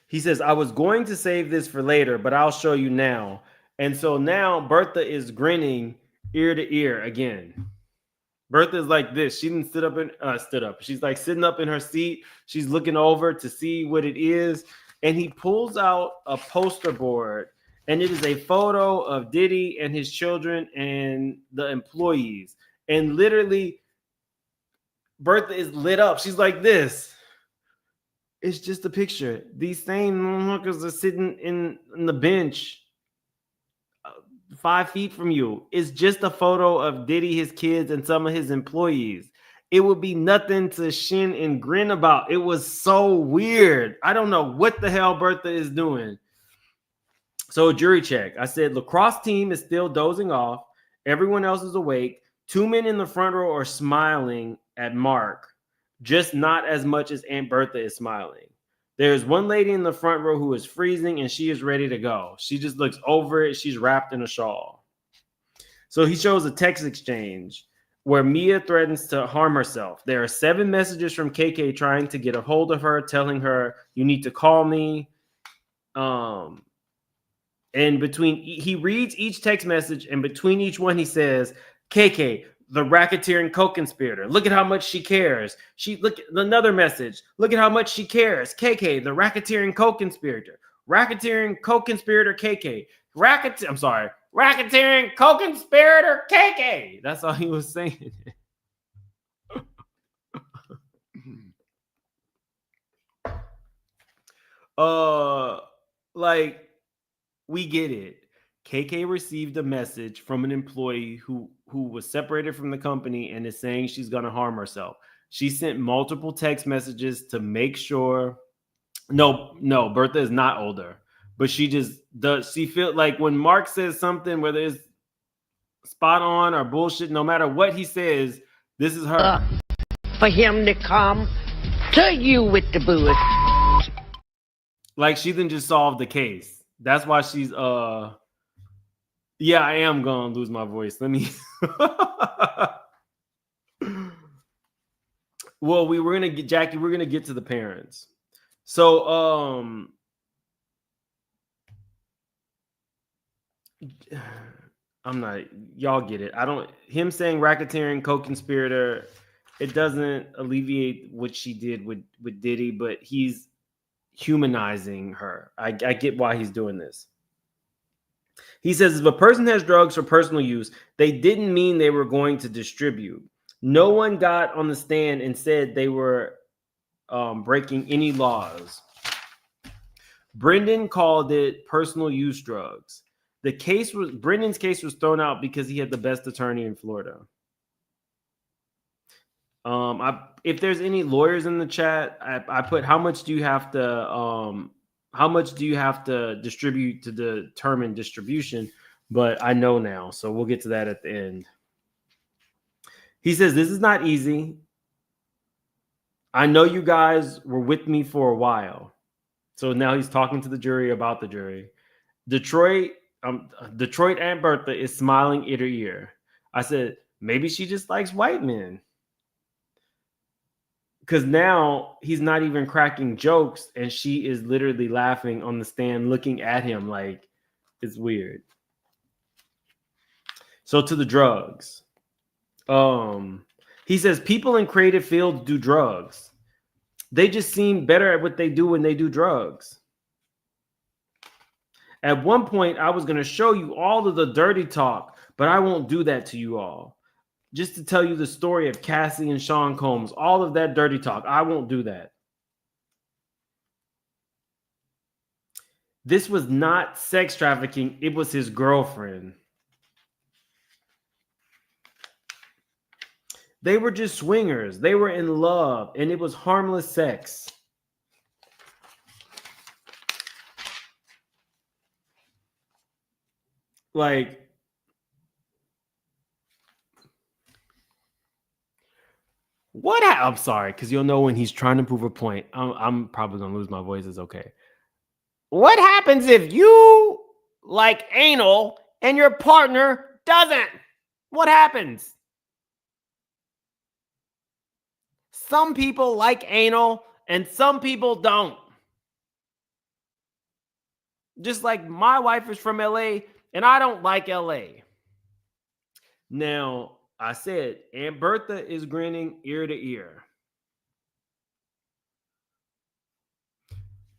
He says, I was going to save this for later, but I'll show you now. And so now Bertha is grinning ear to ear again. Bertha is like this. She didn't stood up. She's like sitting up in her seat. She's looking over to see what it is. And he pulls out a poster board, and it is a photo of Diddy and his children and the employees. And literally, Bertha is lit up. She's like this. It's just a picture. These same motherfuckers are sitting in the bench 5 feet from you. It's just a photo of Diddy, his kids, and some of his employees. It would be nothing to shin and grin about. It was so weird. I don't know what the hell Bertha is doing. So jury check. I said lacrosse team is still dozing off. Everyone else is awake. 2 men in the front row are smiling at Mark. Just not as much as Aunt Bertha is smiling. There's one lady in the front row who is freezing and she is ready to go. She just looks over it. She's wrapped in a shawl. So he shows a text exchange where Mia threatens to harm herself. There are 7 messages from KK trying to get a hold of her, telling her, you need to call me. And he reads each text message, and between each one he says, KK, the racketeering co-conspirator. Look at how much she cares. Look at another message. Look at how much she cares. KK, the racketeering co-conspirator. Racketeering co-conspirator KK. Racketeering co-conspirator KK. That's all he was saying. Like, we get it. KK received a message from an employee who was separated from the company and is saying she's going to harm herself. She sent multiple text messages to make sure. No, Bertha is not older, but she just does. She feel like when Mark says something, whether it's spot on or bullshit, no matter what he says, this is her. For him to come to you with the booze. Like, she didn't just solve the case. That's why she's yeah, I am gonna lose my voice. Let me well, we're gonna get Jackie, we're gonna get to the parents. So I'm not, y'all get it. I don't, him saying racketeering, co-conspirator, it doesn't alleviate what she did with Diddy, but he's humanizing her. I get why he's doing this. He says, if a person has drugs for personal use, they didn't mean they were going to distribute. No one got on the stand and said they were breaking any laws. Brendan called it personal use drugs. Brendan's case was thrown out because he had the best attorney in Florida. If there's any lawyers in the chat, I put how much do you have to distribute to determine distribution, but I know now, so we'll get to that at the end. He says, this is not easy. I know you guys were with me for a while. So now he's talking to the jury about the jury. Detroit Aunt Bertha is smiling ear to ear. I said, maybe she just likes white men. Because now he's not even cracking jokes, and she is literally laughing on the stand, looking at him like it's weird. So to the drugs. He says people in creative fields do drugs. They just seem better at what they do when they do drugs. At one point, I was going to show you all of the dirty talk, but I won't do that to you all. Just to tell you the story of Cassie and Sean Combs, all of that dirty talk. I won't do that. This was not sex trafficking. It was his girlfriend. They were just swingers. They were in love, and it was harmless sex. Like, I'm sorry, because you'll know when he's trying to prove a point. I'm probably going to lose my voice. It's okay. What happens if you like anal and your partner doesn't? What happens? Some people like anal and some people don't. Just like my wife is from LA and I don't like LA. Now, I said Aunt Bertha is grinning ear to ear.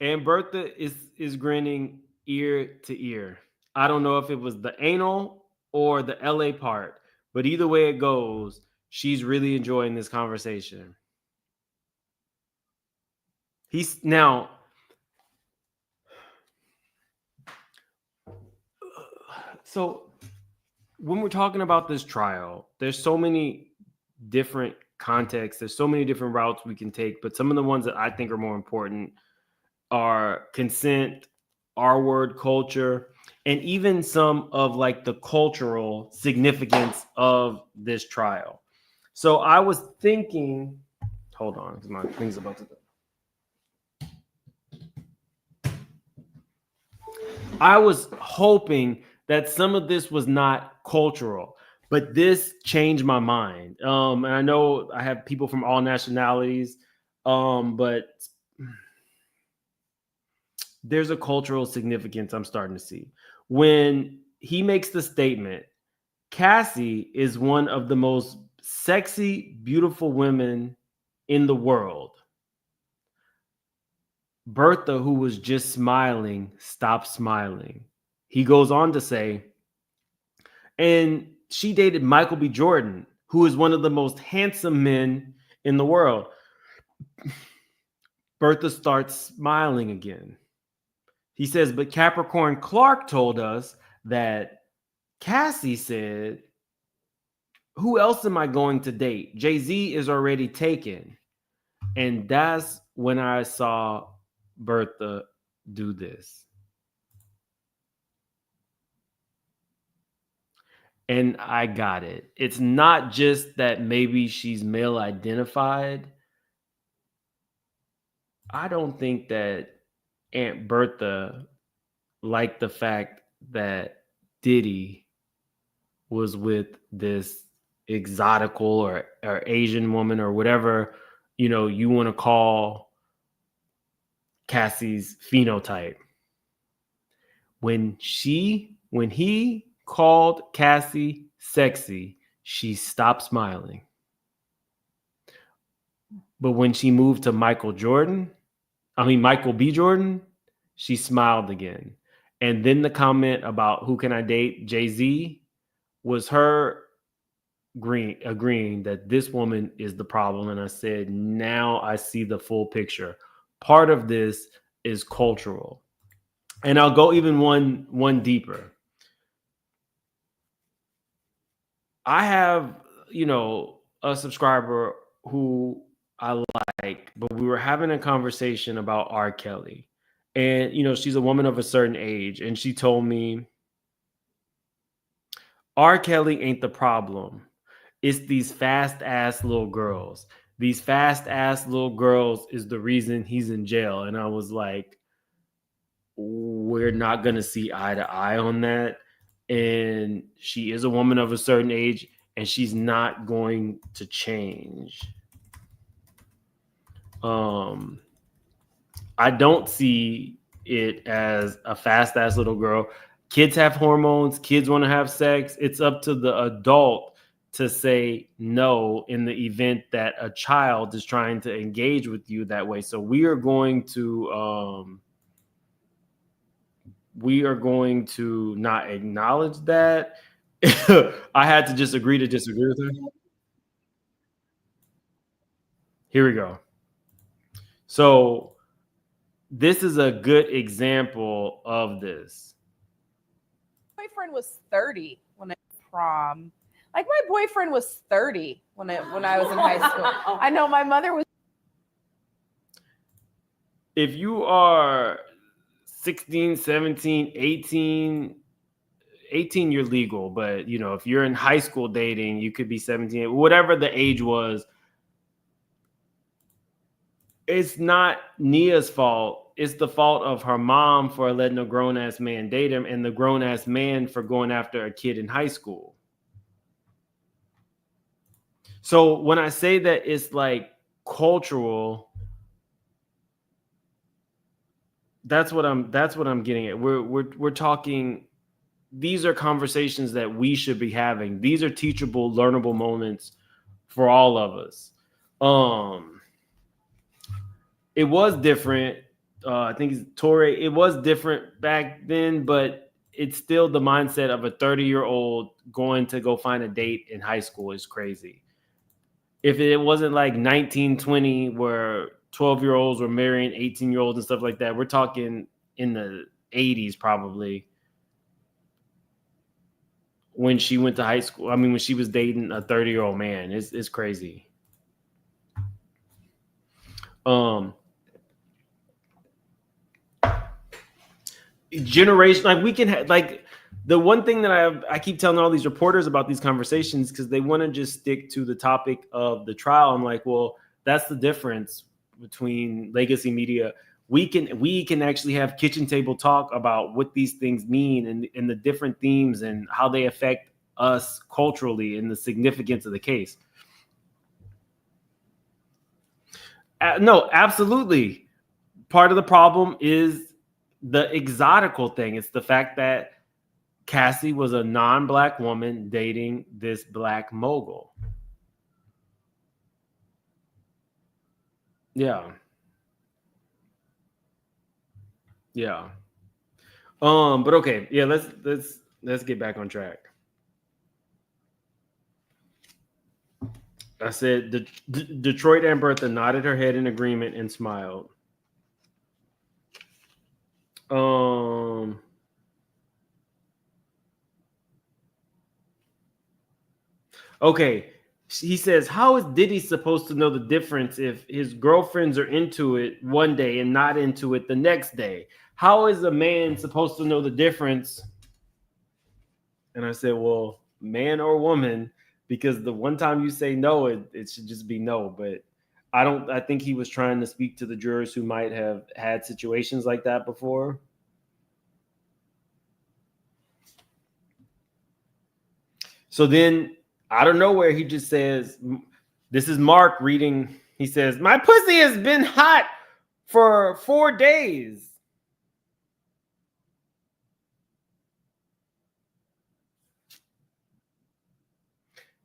Aunt Bertha is grinning ear to ear. I don't know if it was the anal or the LA part, but either way it goes, she's really enjoying this conversation. So when we're talking about this trial, there's so many different contexts. There's so many different routes we can take, but some of the ones that I think are more important are consent, R-word culture, and even some of like the cultural significance of this trial. So I was thinking, hold on, because my thing's about to go. I was hoping that some of this was not cultural, but this changed my mind. And I know I have people from all nationalities, but there's a cultural significance I'm starting to see. When he makes the statement, Cassie is one of the most sexy, beautiful women in the world. Bertha, who was just smiling, stopped smiling. He goes on to say, and she dated Michael B. Jordan, who is one of the most handsome men in the world. Bertha starts smiling again. He says, but Capricorn Clark told us that Cassie said, who else am I going to date? Jay-Z is already taken. And that's when I saw Bertha do this. And I got it. It's not just that maybe she's male identified. I don't think that Aunt Bertha liked the fact that Diddy was with this exotical or Asian woman or whatever, you want to call Cassie's phenotype. When he called Cassie sexy, she stopped smiling. But when she moved to Michael B. Jordan, she smiled again. And then the comment about who can I date, Jay-Z, was her agreeing that this woman is the problem. And I said, now I see the full picture. Part of this is cultural. And I'll go even one deeper. I have, a subscriber who I like, but we were having a conversation about R. Kelly. And, she's a woman of a certain age. And she told me, R. Kelly ain't the problem. It's these fast-ass little girls. These fast-ass little girls is the reason he's in jail. And I was like, we're not going to see eye to eye on that. And she is a woman of a certain age, and she's not going to change. I don't see it as a fast-ass little girl. Kids have hormones. Kids want to have sex. It's up to the adult to say no in the event that a child is trying to engage with you that way. So we are going to not acknowledge that. I had to just agree to disagree with her. Here we go. So this is a good example of this. My boyfriend was 30 when I prom. Like my boyfriend was 30 when I was in high school. I know my mother was. If you are 16, 17, 18, you're legal. But, if you're in high school dating, you could be 17, whatever the age was. It's not Nia's fault. It's the fault of her mom for letting a grown-ass man date him and the grown-ass man for going after a kid in high school. So when I say that it's like cultural, that's what I'm getting at. We're talking, these are conversations that we should be having. These are teachable, learnable moments for all of us. It was different. I think it's Torre. It was different back then, but it's still the mindset of a 30-year-old going to go find a date in high school is crazy. If it wasn't like 1920 where 12-year-olds were marrying 18-year-olds and stuff like that, we're talking in the 80s probably when she went to high school. I mean, when she was dating a 30-year-old man. It's crazy. Generation, like we can have, like the one thing that I keep telling all these reporters about these conversations because they want to just stick to the topic of the trial. I'm like, well, that's the difference between legacy media. We can actually have kitchen table talk about what these things mean and the different themes and how they affect us culturally and the significance of the case. No, absolutely. Part of the problem is the exotical thing. It's the fact that Cassie was a non-black woman dating this black mogul. Yeah. But okay. Yeah, let's get back on track. I said Detroit and Bertha nodded her head in agreement and smiled. Okay. He says, how is Diddy supposed to know the difference if his girlfriends are into it one day and not into it the next day? How is a man supposed to know the difference? And I said, well, man or woman, because the one time you say no, it should just be no. But I think he was trying to speak to the jurors who might have had situations like that before. So then out of nowhere, he just says, this is Mark reading. He says, my pussy has been hot for 4 days.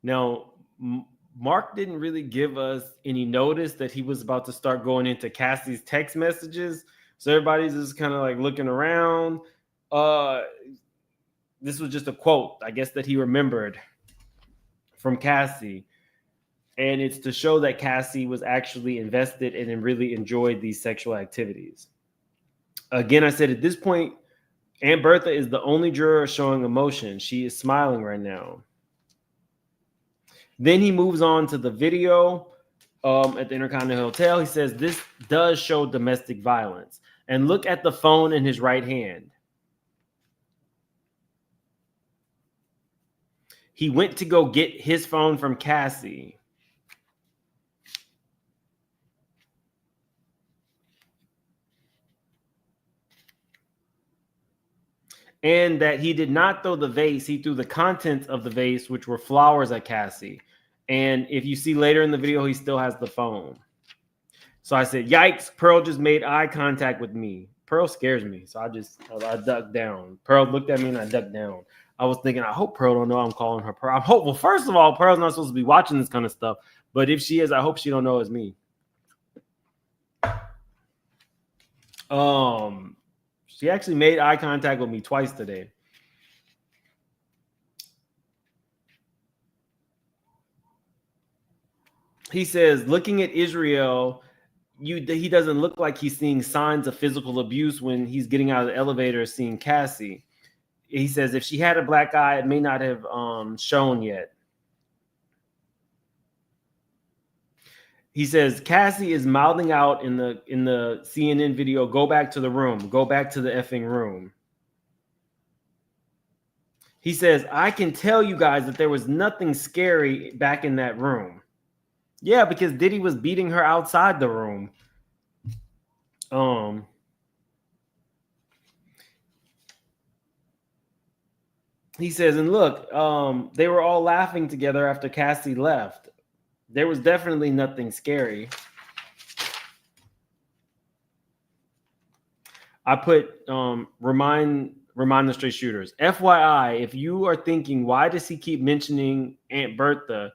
Now, Mark didn't really give us any notice that he was about to start going into Cassie's text messages. So everybody's just kind of like looking around. This was just a quote, I guess, that he remembered from Cassie. And it's to show that Cassie was actually invested and really enjoyed these sexual activities. Again, I said at this point, Aunt Bertha is the only juror showing emotion. She is smiling right now. Then he moves on to the video at the Intercontinental Hotel. He says, this does show domestic violence. And look at the phone in his right hand. He went to go get his phone from Cassie. And that he did not throw the vase. He threw the contents of the vase, which were flowers, at Cassie. And if you see later in the video, he still has the phone. So I said, yikes, Pearl just made eye contact with me. Pearl scares me. So I ducked down. Pearl looked at me and I ducked down. I was thinking, I hope Pearl don't know I'm calling her Pearl. I'm hopeful. First of all, Pearl's not supposed to be watching this kind of stuff. But if she is, I hope she don't know it's me. She actually made eye contact with me twice today. He says, looking at Israel, he doesn't look like he's seeing signs of physical abuse when he's getting out of the elevator seeing Cassie. He says, if she had a black eye, it may not have shown yet. He says, Cassie is mouthing out in the CNN video, go back to the room. Go back to the effing room. He says, I can tell you guys that there was nothing scary back in that room. Yeah, because Diddy was beating her outside the room. He says, and look, they were all laughing together after Cassie left. There was definitely nothing scary. I put remind the straight shooters. FYI, if you are thinking, why does he keep mentioning Aunt Bertha?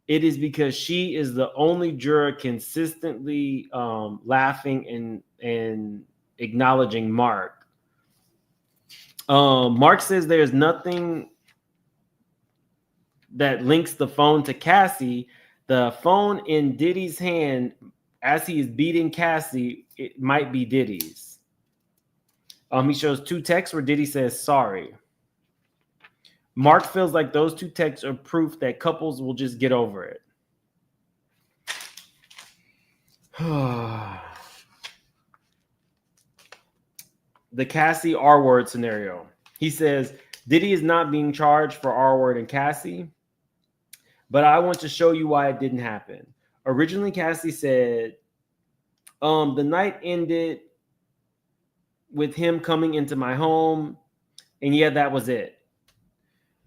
It is because she is the only juror consistently laughing and acknowledging Mark. Mark says there's nothing that links the phone to Cassie. The phone in Diddy's hand as he is beating Cassie, it might be Diddy's. He shows 2 texts where Diddy says sorry. Mark feels like those 2 texts are proof that couples will just get over it. The Cassie R-word scenario. He says, Diddy is not being charged for R-word and Cassie, but I want to show you why it didn't happen. Originally, Cassie said, the night ended with him coming into my home, and yeah, that was it.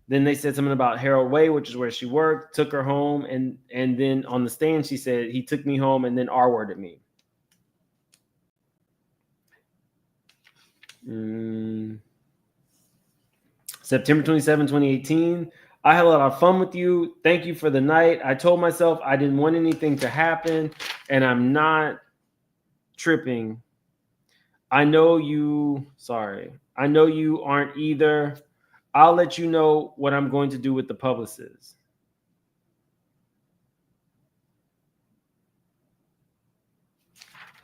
Then they said something about Harold Way, which is where she worked, took her home, and then on the stand, she said, he took me home and then R-worded me. September 27, 2018. I had a lot of fun with you. Thank you for the night. I told myself I didn't want anything to happen, and I'm not tripping. I know you aren't either. I'll let you know what I'm going to do with the publicist.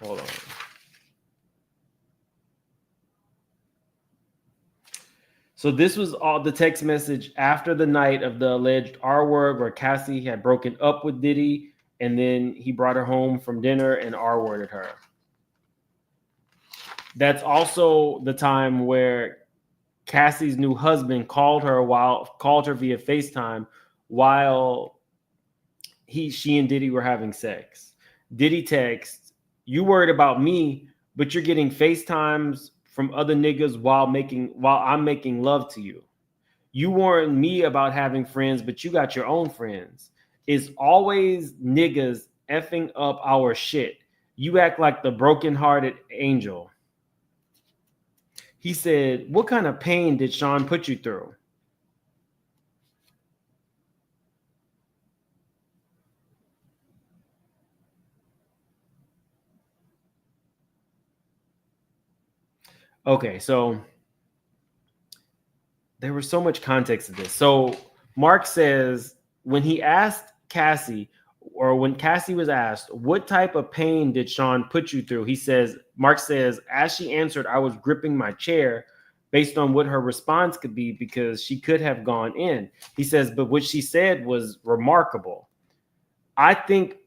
Hold on. So this was all the text message after the night of the alleged R word where Cassie had broken up with Diddy, and then he brought her home from dinner and R worded her. That's also the time where Cassie's new husband called her via FaceTime while she and Diddy were having sex. Diddy texts, "You worried about me, but you're getting FaceTimes from other niggas while I'm making love to you. You warned me about having friends, but you got your own friends. It's always niggas effing up our shit. You act like the brokenhearted angel." He said, "What kind of pain did Sean put you through?" Okay, so there was so much context to this. So Mark says when he asked Cassie, or when Cassie was asked, "What type of pain did Sean put you through?" Mark says, as she answered, "I was gripping my chair," based on what her response could be, because she could have gone in. He says, "But what she said was remarkable. I think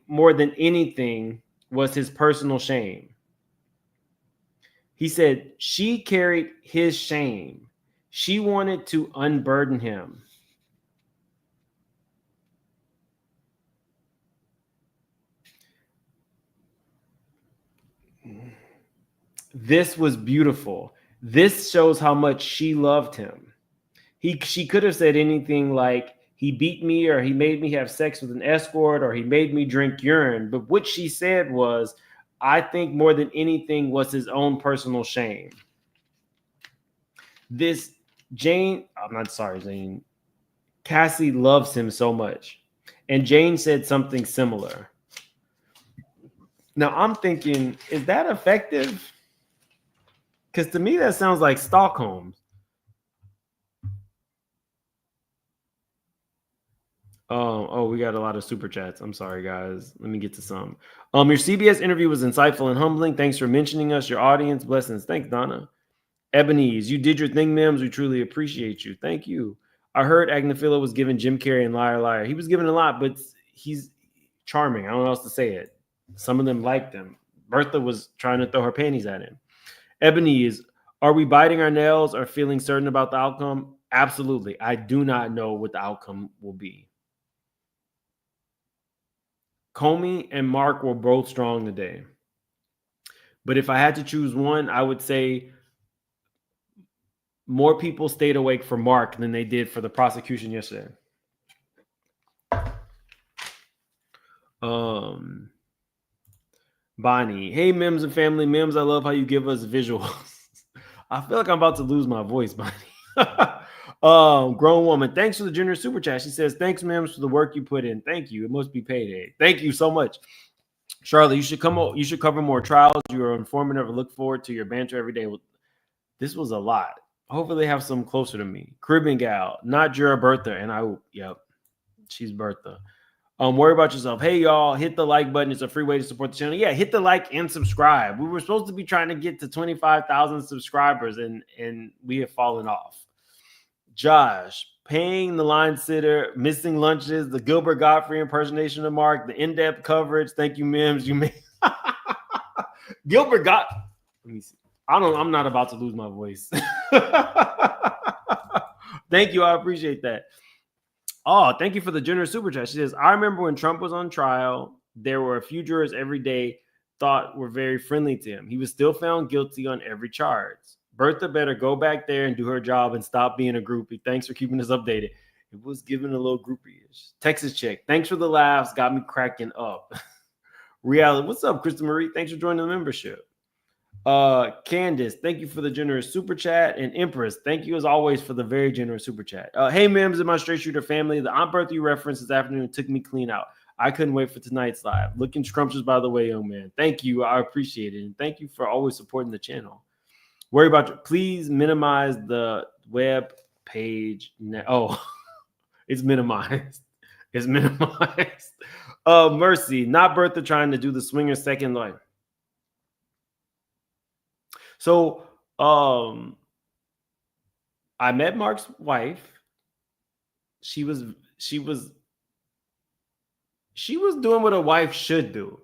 more than anything was his personal shame." He said, "She carried his shame. She wanted to unburden him." This was beautiful. This shows how much she loved him. She could have said anything like, "He beat me," or "He made me have sex with an escort," or "He made me drink urine." But what she said was, "I think more than anything was his own personal shame." Cassie loves him so much. And Jane said something similar. Now I'm thinking, is that effective? Because to me, that sounds like Stockholm. Oh, we got a lot of super chats. I'm sorry, guys. Let me get to some. Your CBS interview was insightful and humbling. Thanks for mentioning us, your audience. Blessings. Thanks, Donna. Ebenezer, you did your thing, Mims. We truly appreciate you. Thank you. I heard Agnafilo was giving Jim Carrey and Liar Liar. He was giving a lot, but he's charming. I don't know how else to say it. Some of them liked him. Bertha was trying to throw her panties at him. Ebenezer, are we biting our nails or feeling certain about the outcome? Absolutely. I do not know what the outcome will be. Comey and Mark were both strong today. But if I had to choose one, I would say more people stayed awake for Mark than they did for the prosecution yesterday. Bonnie, hey, Mims and family. Mims, I love how you give us visuals. I feel like I'm about to lose my voice, Bonnie. Grown woman, thanks for the generous super chat. She says, "Thanks, Mims, for the work you put in." Thank you. It must be payday. Thank you so much. Charlotte, you should cover more trials. You are informative. I look forward to your banter every day. This was a lot. Hopefully they have some closer to me. Caribbean gal, not Juror, Bertha. And yep, she's Bertha. Worry about yourself. Hey, y'all, hit the like button. It's a free way to support the channel. Yeah, hit the like and subscribe. We were supposed to be trying to get to 25,000 subscribers, and we have fallen off. Josh, paying the line sitter, missing lunches, the Gilbert Godfrey impersonation of Mark, the in-depth coverage. Thank you, Mims. You made Gilbert got. Let me see. I'm not about to lose my voice. Thank you. I appreciate that. Oh, thank you for the generous super chat. She says, "I remember when Trump was on trial, there were a few jurors every day thought were very friendly to him. He was still found guilty on every charge. Bertha better go back there and do her job and stop being a groupie. Thanks for keeping us updated." It was giving a little groupie-ish. Texas chick, thanks for the laughs. Got me cracking up. Reality, what's up, Krista Marie? Thanks for joining the membership. Candace, thank you for the generous super chat. And Empress, thank you as always for the very generous super chat. Hey, Mims and my straight shooter family. The Aunt Bertha you referenced this afternoon took me clean out. I couldn't wait for tonight's live. Looking scrumptious, by the way, young man. Thank you. I appreciate it. And thank you for always supporting the channel. Worry about you. Please minimize the web page. It's minimized. It's minimized. Mercy, not Bertha trying to do the swinger second life. So I met Mark's wife. She was doing what a wife should do.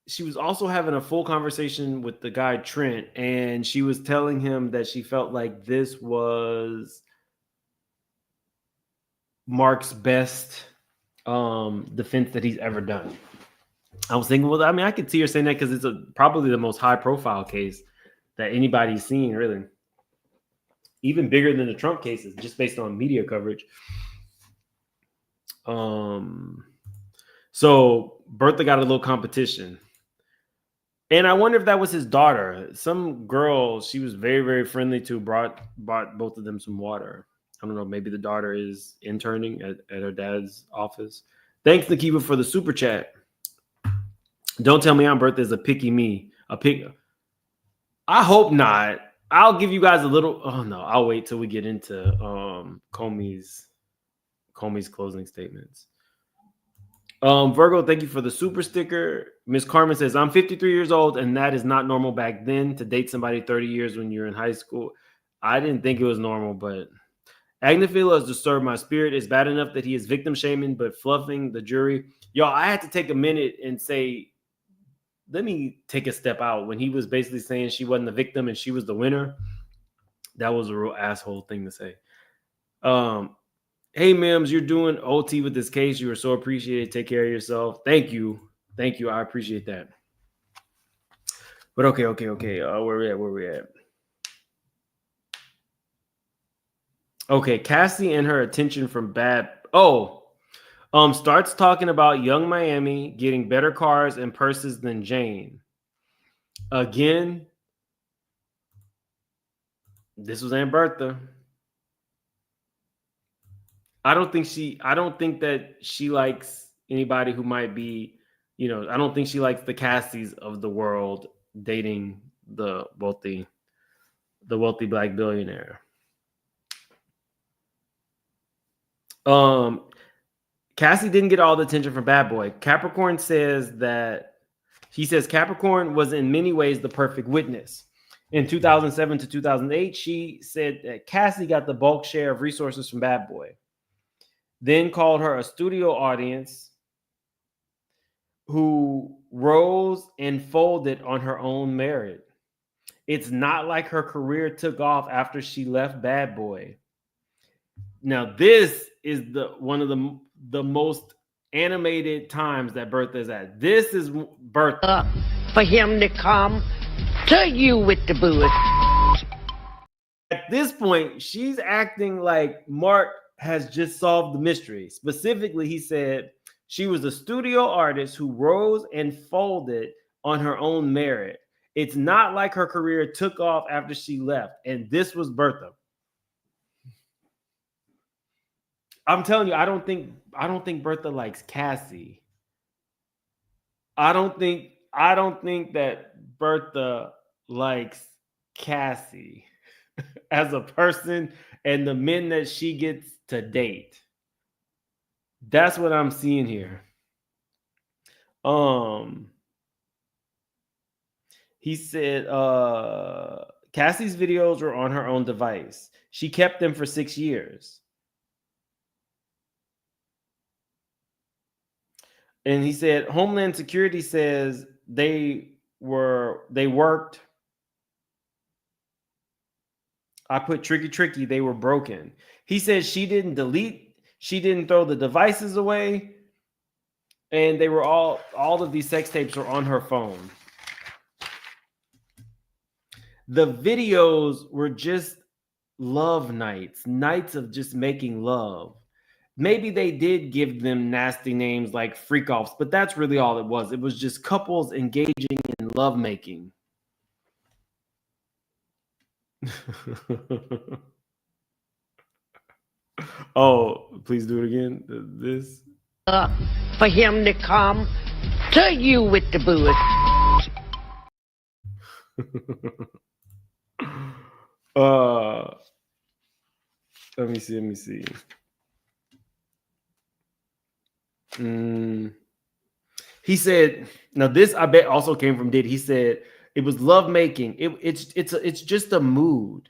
She was also having a full conversation with the guy Trent, and she was telling him that she felt like this was Mark's best defense that he's ever done. I was thinking, well, I mean, I could see her saying that because it's probably the most high-profile case that anybody's seen, really. Even bigger than the Trump cases, just based on media coverage. So Bertha got a little competition. And I wonder if that was his daughter. Some girl she was very, very friendly to bought both of them some water. I don't know. Maybe the daughter is interning at her dad's office. Thanks, Nakiba, for the super chat. Don't tell me Aunt Bertha is a picky me. I hope not. I'll give you guys a little. Oh no, I'll wait till we get into Comey's closing statements. Virgo, thank you for the super sticker. Miss Carmen says, I'm 53 years old, and that is not normal back then to date somebody 30 years when you're in high school. I didn't think it was normal, but Agnephila has disturbed my spirit. It's bad enough that he is victim shaming, but fluffing the jury. Y'all, I had to take a minute and say, let me take a step out. When he was basically saying she wasn't the victim and she was the winner, that was a real asshole thing to say. Hey, Mims, you're doing OT with this case. You are so appreciated. Take care of yourself. Thank you. Thank you. I appreciate that. But okay. Where we at? Okay, Cassie and her attention from bad. Starts talking about Young Miami getting better cars and purses than Jane. Again, this was Aunt Bertha. I don't think that she likes anybody who might be, I don't think she likes the Cassies of the world dating the wealthy black billionaire. Cassie didn't get all the attention from Bad Boy. Capricorn says Capricorn was in many ways the perfect witness. In 2007 to 2008, she said that Cassie got the bulk share of resources from Bad Boy. Then called her a studio audience who rose and folded on her own merit. It's not like her career took off after she left Bad Boy. Now, this is one of the most animated times that Bertha is at. This is Bertha. For him to come to you with the booze. At this point, she's acting like Mark has just solved the mystery. Specifically, he said she was a studio artist who rose and folded on her own merit. It's not like her career took off after she left. And this was Bertha. I'm telling you, I don't think Bertha likes Cassie. I don't think that Bertha likes Cassie as a person and the men that she gets to date. That's what I'm seeing here. He said Cassie's videos were on her own device. She kept them for 6 years. And he said Homeland Security says they worked. I put tricky, they were broken. He says she didn't throw the devices away, and they were all of these sex tapes were on her phone. The videos were just love nights of just making love. Maybe they did give them nasty names like freak offs, but that's really all it was. It was just couples engaging in lovemaking. Oh, please do it again. This. For him to come to you with the booze. Let me see. He said, now this I bet also came from Diddy. He said it was love making. It's just a mood.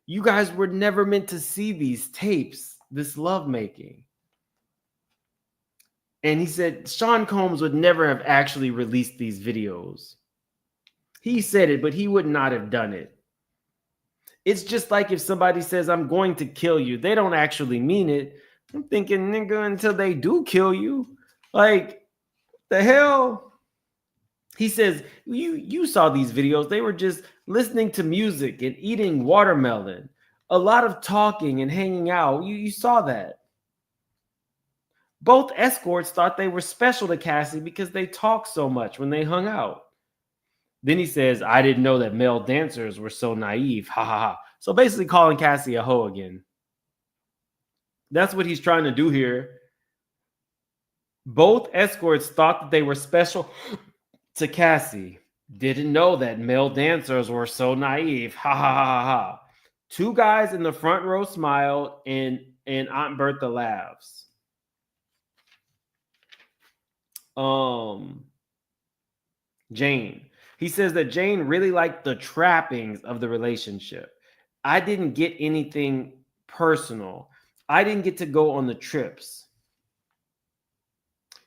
You guys were never meant to see these tapes, this love making. And he said Sean Combs would never have actually released these videos. He said it, but he would not have done it. It's just like if somebody says, I'm going to kill you. They don't actually mean it. I'm thinking, nigga, until they do kill you. Like, the hell? He says, you saw these videos. They were just listening to music and eating watermelon. A lot of talking and hanging out. You saw that. Both escorts thought they were special to Cassie because they talked so much when they hung out. Then he says, I didn't know that male dancers were so naive. Ha ha ha. So basically calling Cassie a hoe again. That's what he's trying to do here. Both escorts thought that they were special to Cassie. Didn't know that male dancers were so naive. Ha ha ha ha. Two guys in the front row smiled and Aunt Bertha laughs. Jane. He says that Jane really liked the trappings of the relationship. I didn't get anything personal. I didn't get to go on the trips.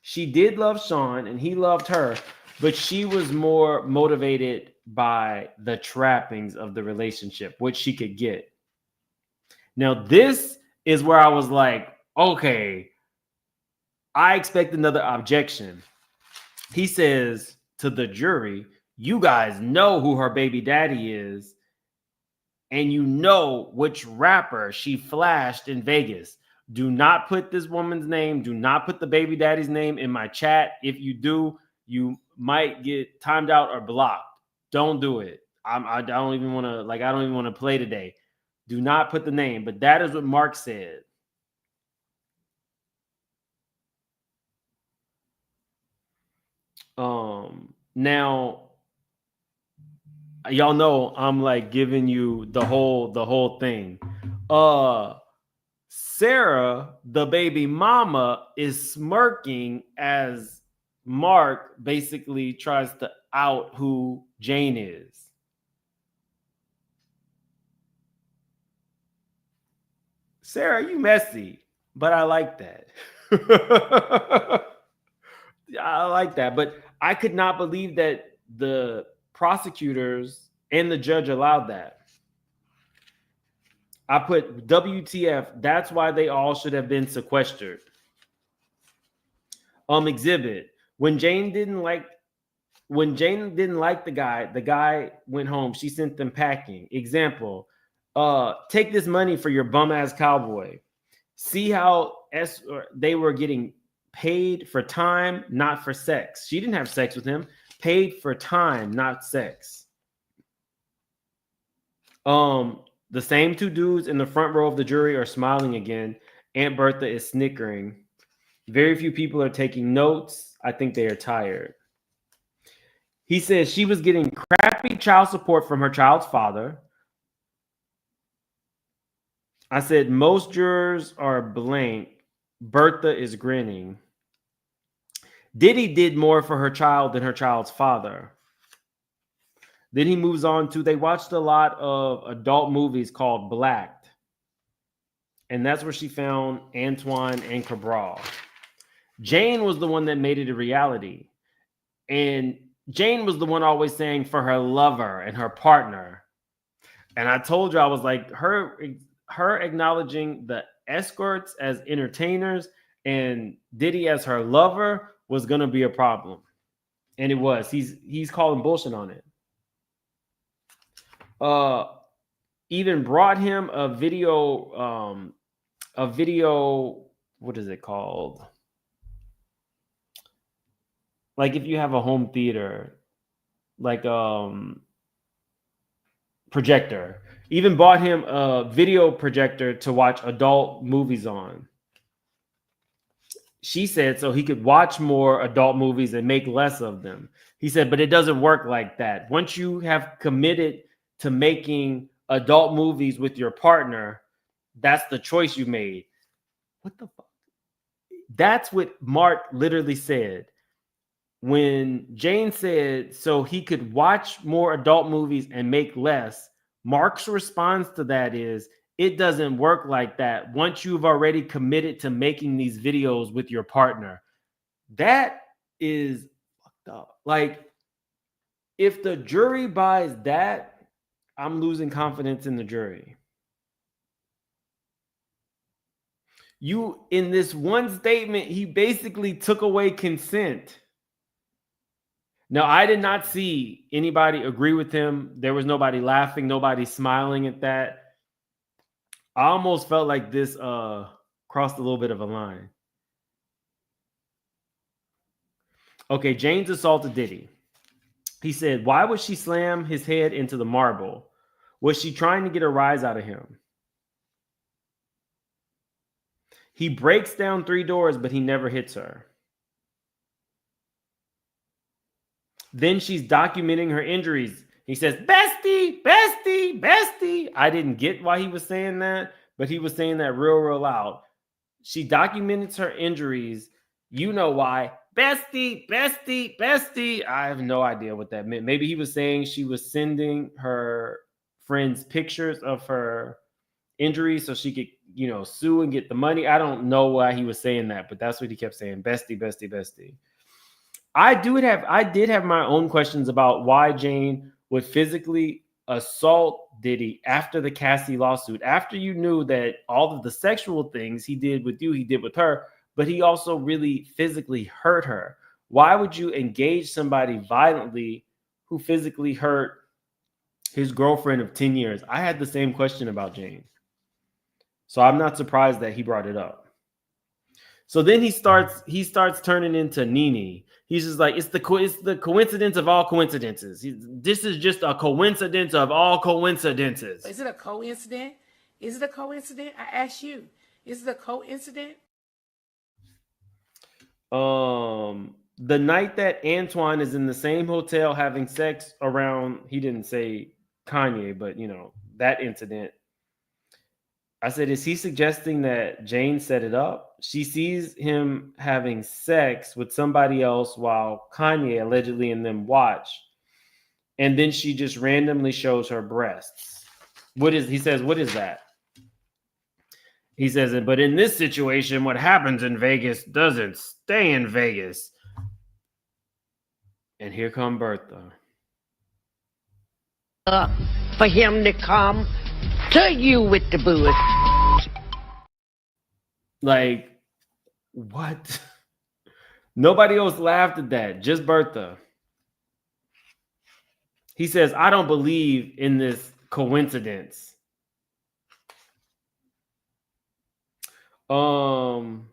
She did love Sean and he loved her, but she was more motivated by the trappings of the relationship, which she could get. Now, this is where I was like, okay, I expect another objection. He says to the jury, you guys know who her baby daddy is, and you know which rapper she flashed in Vegas. Do not put this woman's name, do not put the baby daddy's name in my chat. If you do, you might get timed out or blocked. Don't do it. I don't even want to, I don't even want to play today. Do not put the name, but that is what Mark said. Now, y'all know I'm like giving you the whole thing. Sarah, the baby mama, is smirking as Mark basically tries to out who Jane is. Sarah, you messy, but I like that. I like that, but I could not believe that the prosecutors and the judge allowed that. I put WTF. That's why they all should have been sequestered. Exhibit. When Jane didn't like the guy went home. She sent them packing. Example. Take this money for your bum ass cowboy. See how they were getting paid for time, not for sex. She didn't have sex with him. Paid for time, not sex. The same two dudes in the front row of the jury are smiling again. Aunt Bertha is snickering. Very few people are taking notes. I think they are tired. He says she was getting crappy child support from her child's father. I said most jurors are blank. Bertha is grinning. Diddy did more for her child than her child's father. Then he moves on to, they watched a lot of adult movies called Blacked. And that's where she found Antoine and Cabral. Jane was the one that made it a reality. And Jane was the one always saying for her lover and her partner. And I told you, I was like, her acknowledging the escorts as entertainers and Diddy as her lover was going to be a problem. And it was. He's calling bullshit on it. Even brought him a video, what is it called? Like if you have a home theater, like projector. Even bought him a video projector to watch adult movies on. She said so he could watch more adult movies and make less of them. He said, but it doesn't work like that. Once you have committed to making adult movies with your partner, that's the choice you made. What the fuck? That's what Mark literally said. when Jane said so he could watch more adult movies and make less, Mark's response to that is, it doesn't work like that once you've already committed to making these videos with your partner. That is fucked up. Like, if the jury buys that, I'm losing confidence in the jury. You, in this one statement, he basically took away consent. Now, I did not see anybody agree with him. There was nobody laughing, nobody smiling at that. I almost felt like this crossed a little bit of a line. Okay, Jane's assaulted Diddy. He said, why would she slam his head into the marble? Was she trying to get a rise out of him? He breaks down 3 doors, but he never hits her. Then she's documenting her injuries. He says, bestie, bestie, bestie. I didn't get why he was saying that, but he was saying that real loud. She documents her injuries. You know why. Bestie, bestie, bestie. I have no idea what that meant. Maybe he was saying she was sending her friends pictures of her injuries so she could, sue and get the money. I don't know why he was saying that, but that's what he kept saying. Bestie, bestie, bestie. I did have my own questions about why Jane would physically assault Diddy after the Cassie lawsuit, after you knew that all of the sexual things he did with you, he did with her, but he also really physically hurt her. Why would you engage somebody violently who physically hurt his girlfriend of 10 years? I had the same question about Jane. So I'm not surprised that he brought it up. So then he starts turning into Nene. He's just like, it's the coincidence of all coincidences. This is just a coincidence of all coincidences. Is it a coincidence? Is it a coincidence? I ask you. Is it a coincidence? The night that Antoine is in the same hotel having sex around, he didn't say Kanye, but that incident. I said, is he suggesting that Jane set it up? She sees him having sex with somebody else while Kanye allegedly and them watch. And then she just randomly shows her breasts. He says, what is that? He says, but in this situation, what happens in Vegas doesn't stay in Vegas. And here come Bertha. For him to come to you with the booze. Like, what? Nobody else laughed at that, just Bertha. He says, I don't believe in this coincidence. Antoine,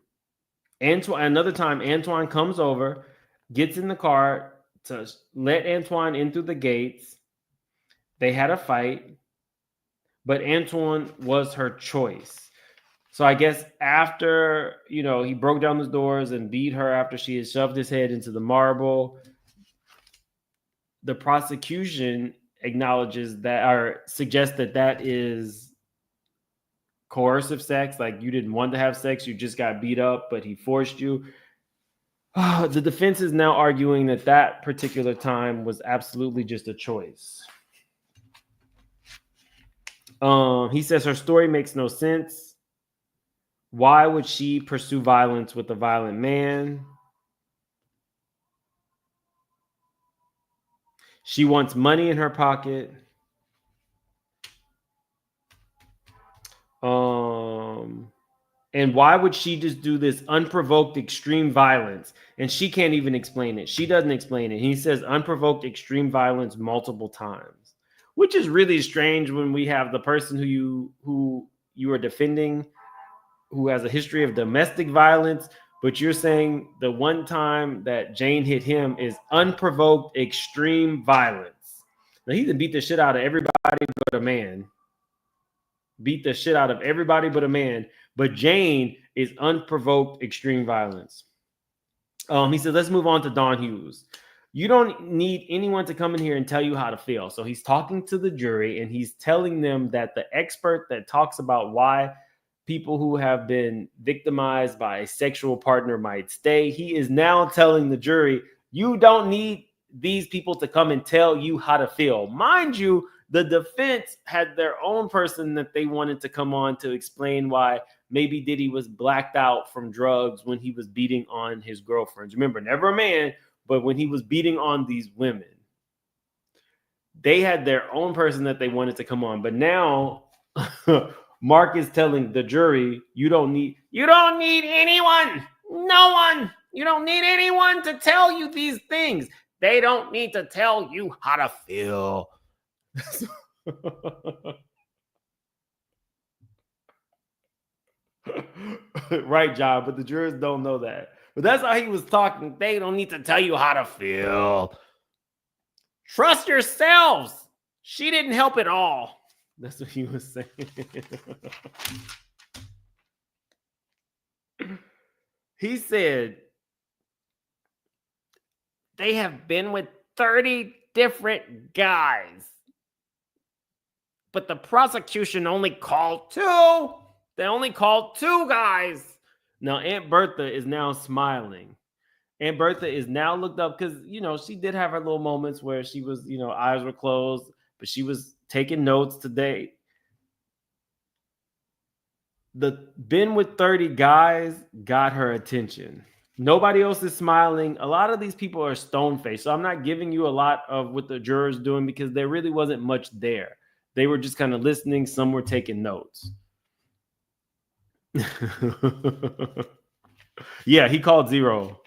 another time, Antoine comes over, gets in the car to let Antoine in through the gates. They had a fight, but Antoine was her choice. So I guess after, he broke down the doors and beat her after she had shoved his head into the marble, the prosecution acknowledges that, or suggests that is coercive sex. Like, you didn't want to have sex, you just got beat up, but he forced you. The defense is now arguing that particular time was absolutely just a choice. He says her story makes no sense. Why would she pursue violence with a violent man? She wants money in her pocket. And why would she just do this unprovoked extreme violence? And she can't even explain it. She doesn't explain it. He says unprovoked extreme violence multiple times, which is really strange when we have the person who you are defending who has a history of domestic violence, but you're saying the one time that Jane hit him is unprovoked extreme violence. Now, he done beat the shit out of everybody but a man. Beat the shit out of everybody but a man. But Jane is unprovoked extreme violence. He said, let's move on to Don Hughes. You don't need anyone to come in here and tell you how to feel. So he's talking to the jury and he's telling them that the expert that talks about why people who have been victimized by a sexual partner might stay, he is now telling the jury, You don't need these people to come and tell you how to feel. Mind you, the defense had their own person that they wanted to come on to explain why maybe Diddy was blacked out from drugs when he was beating on his girlfriends. Remember, never a man, but when he was beating on these women, they had their own person that they wanted to come on. But now Mark is telling the jury, you don't need anyone. No one. You don't need anyone to tell you these things. They don't need to tell you how to feel. Right, John, but the jurors don't know that. But that's how he was talking. They don't need to tell you how to feel. Trust yourselves. She didn't help at all. That's what he was saying. He said they have been with 30 different guys, but the prosecution only called 2. They only called 2 guys. Now, Aunt Bertha is now smiling. Aunt Bertha is now looked up because, she did have her little moments where she was, eyes were closed, but she was taking notes today. The been with 30 guys got her attention. Nobody else is smiling. A lot of these people are stone-faced. So I'm not giving you a lot of what the jurors doing because there really wasn't much there. They were just kind of listening. Some were taking notes. Yeah, he called 0.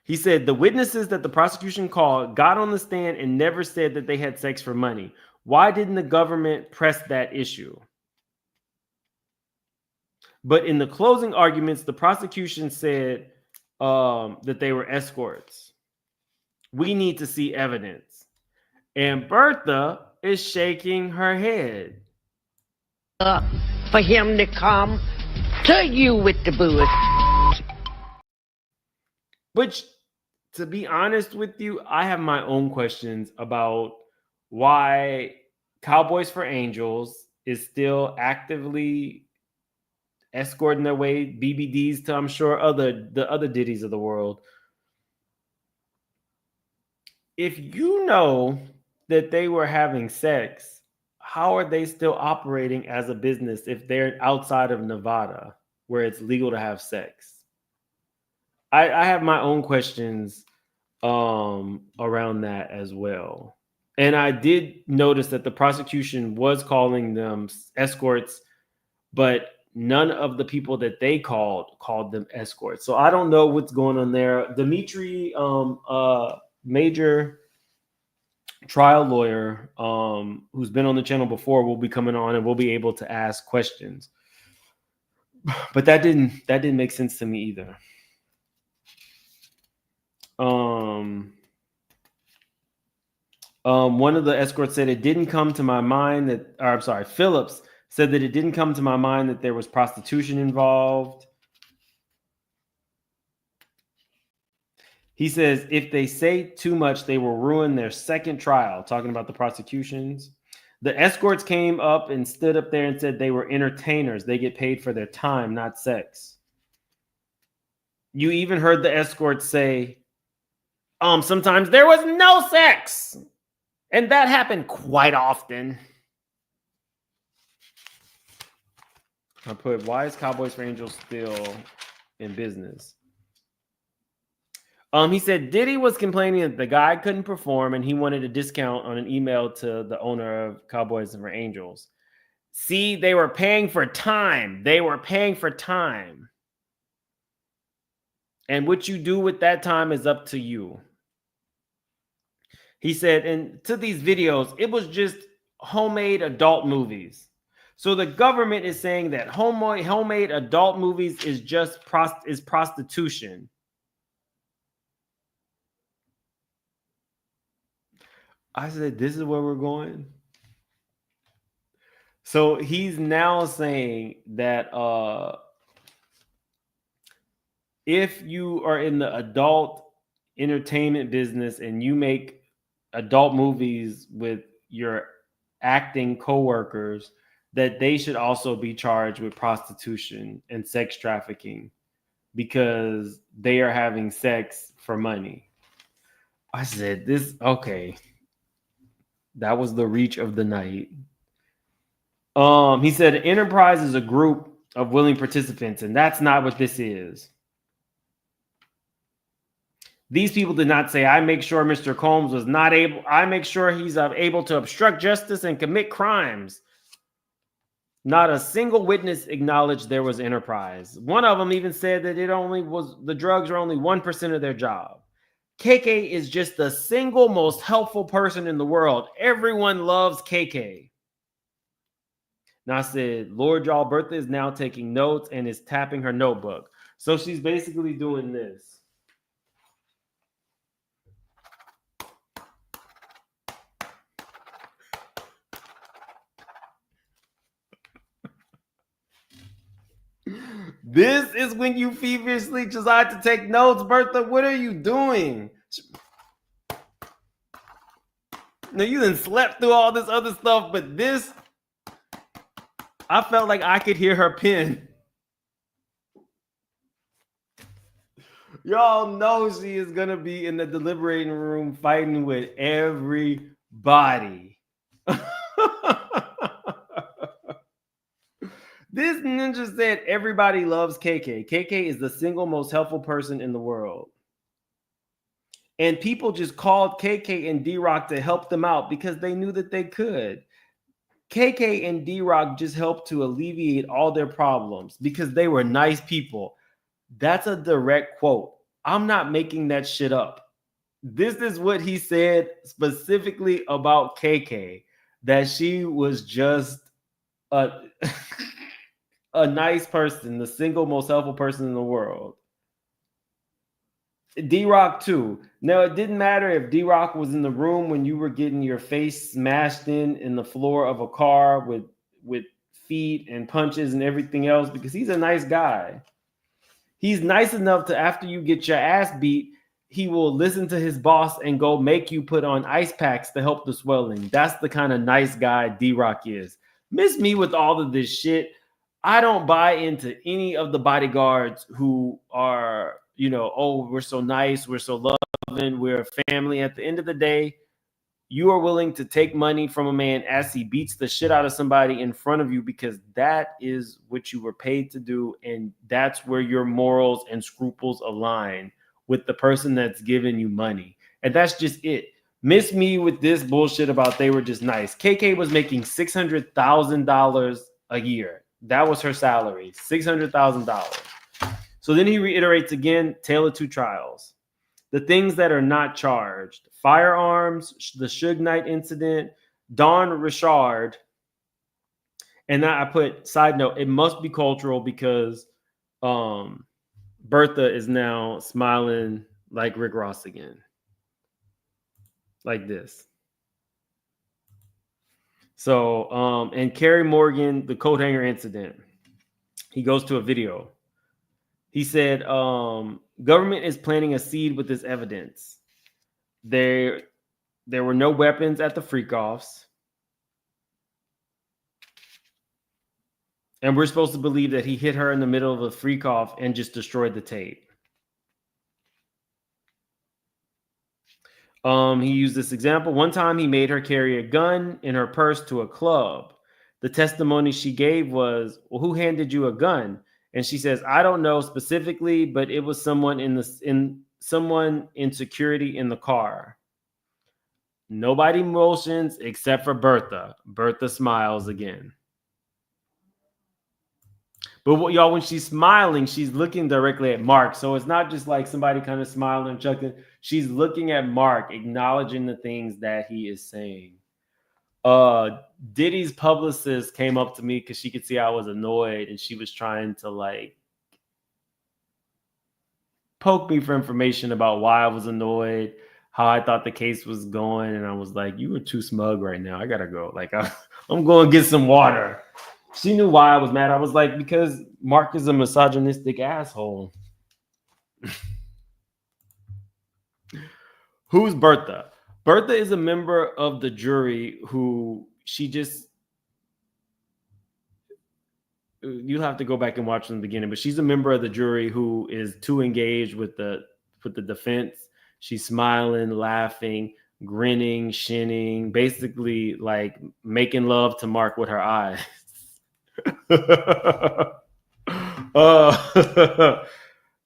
He said the witnesses that the prosecution called got on the stand and never said that they had sex for money. Why didn't the government press that issue? But in the closing arguments, the prosecution said that they were escorts. We need to see evidence. And Bertha is shaking her head. For him to come to you with the booze. Which, to be honest with you, I have my own questions about why Cowboys for Angels is still actively escorting their way BBDs to, I'm sure, the other Diddies of the world. If you know that they were having sex, how are they still operating as a business if they're outside of Nevada where it's legal to have sex? I have my own questions around that as well. And I did notice that the prosecution was calling them escorts, but none of the people that they called them escorts. So I don't know what's going on there. Dimitri, major trial lawyer who's been on the channel before, will be coming on and we'll be able to ask questions. But that didn't make sense to me either. One of the escorts said it didn't come to my mind that, Phillips said that it didn't come to my mind that there was prostitution involved. He says if they say too much, they will ruin their second trial, talking about the prosecutions. The escorts came up and stood up there and said they were entertainers. They get paid for their time, not sex. You even heard the escorts say, sometimes there was no sex. And that happened quite often. I put, why is Cowboys for Angels still in business? He said Diddy was complaining that the guy couldn't perform and he wanted a discount on an email to the owner of Cowboys for Angels. See, they were paying for time. They were paying for time. And what you do with that time is up to you. He said, and to these videos, it was just homemade adult movies. So the government is saying that homemade adult movies is just prostitution. I said, this is where we're going. So he's now saying that if you are in the adult entertainment business and you make adult movies with your acting coworkers, that they should also be charged with prostitution and sex trafficking because they are having sex for money. I said, this, okay. That was the reach of the night. He said, enterprise is a group of willing participants, and that's not what this is. These people did not say, I make sure Mr. Combs was not able, I make sure he's able to obstruct justice and commit crimes. Not a single witness acknowledged there was enterprise. One of them even said that the drugs are only 1% of their job. KK is just the single most helpful person in the world. Everyone loves KK. Now I said, Lord y'all, Bertha is now taking notes and is tapping her notebook. So she's basically doing this. This is when you feverishly decide to take notes, Bertha. What are you doing? Now, you done slept through all this other stuff, but this, I felt like I could hear her pen. Y'all know she is going to be in the deliberating room fighting with everybody. This ninja said everybody loves KK. KK is the single most helpful person in the world. And people just called KK and D-Rock to help them out because they knew that they could. KK and D-Rock just helped to alleviate all their problems because they were nice people. That's a direct quote. I'm not making that shit up. This is what he said specifically about KK, that she was just a nice person, the single most helpful person in the world. D-Rock too. Now, it didn't matter if D-Rock was in the room when you were getting your face smashed in the floor of a car with feet and punches and everything else, because he's a nice guy. He's nice enough to, after you get your ass beat, he will listen to his boss and go make you put on ice packs to help the swelling. That's the kind of nice guy D-Rock is. Miss me with all of this shit. I don't buy into any of the bodyguards who are, you know, oh, we're so nice, we're so loving, we're a family. At the end of the day, you are willing to take money from a man as he beats the shit out of somebody in front of you because that is what you were paid to do, and that's where your morals and scruples align with the person that's giving you money. And that's just it. Miss me with this bullshit about they were just nice. KK was making $600,000 a year. That was her salary, $600,000. So then he reiterates again, tale of two trials. The things that are not charged: firearms, the Suge Knight incident, Dawn Richard. And I put, side note, it must be cultural because Bertha is now smiling like Rick Ross again. Like this. So, and Kerry Morgan, the coat hanger incident, he goes to a video. He said, government is planting a seed with this evidence. There were no weapons at the freak-offs. And we're supposed to believe that he hit her in the middle of a freak-off and just destroyed the tape. He used this example. One time he made her carry a gun in her purse to a club. The testimony she gave was, well, who handed you a gun? And she says, I don't know specifically, but it was someone someone in security in the car. Nobody motions except for Bertha. Bertha smiles again. But what, y'all, when she's smiling, she's looking directly at Mark. So it's not just like somebody kind of smiling and chuckling. She's looking at Mark, acknowledging the things that he is saying. Diddy's publicist came up to me because she could see I was annoyed, and she was trying to like poke me for information about why I was annoyed, how I thought the case was going. And I was like, you were too smug right now. I gotta go. Like, I'm going to get some water. She knew why I was mad. I was like, because Mark is a misogynistic asshole. Who's Bertha? Bertha is a member of the jury who she just you have to go back and watch from the beginning, but she's a member of the jury who is too engaged with the defense. She's smiling, laughing, grinning, shinning, basically like making love to Mark with her eyes.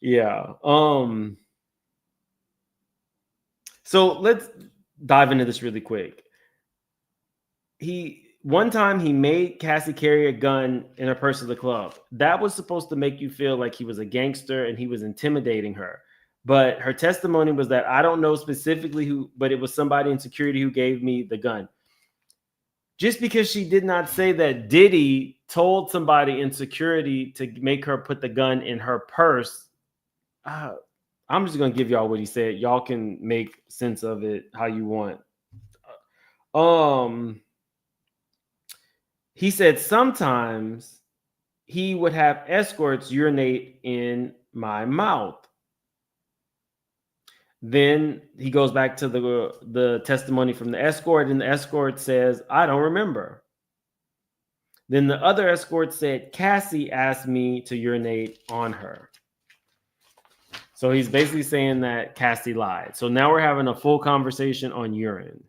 Yeah. So let's dive into this really quick. One time he made Cassie carry a gun in her purse at the club. That was supposed to make you feel like he was a gangster and he was intimidating her. But her testimony was that I don't know specifically who, but it was somebody in security who gave me the gun. Just because she did not say that Diddy told somebody in security to make her put the gun in her purse, I'm just going to give y'all what he said. Y'all can make sense of it how you want. He said sometimes he would have escorts urinate in my mouth. Then he goes back to the testimony from the escort, and the escort says, I don't remember. Then the other escort said, Cassie asked me to urinate on her. So he's basically saying that Cassie lied. So now we're having a full conversation on urine.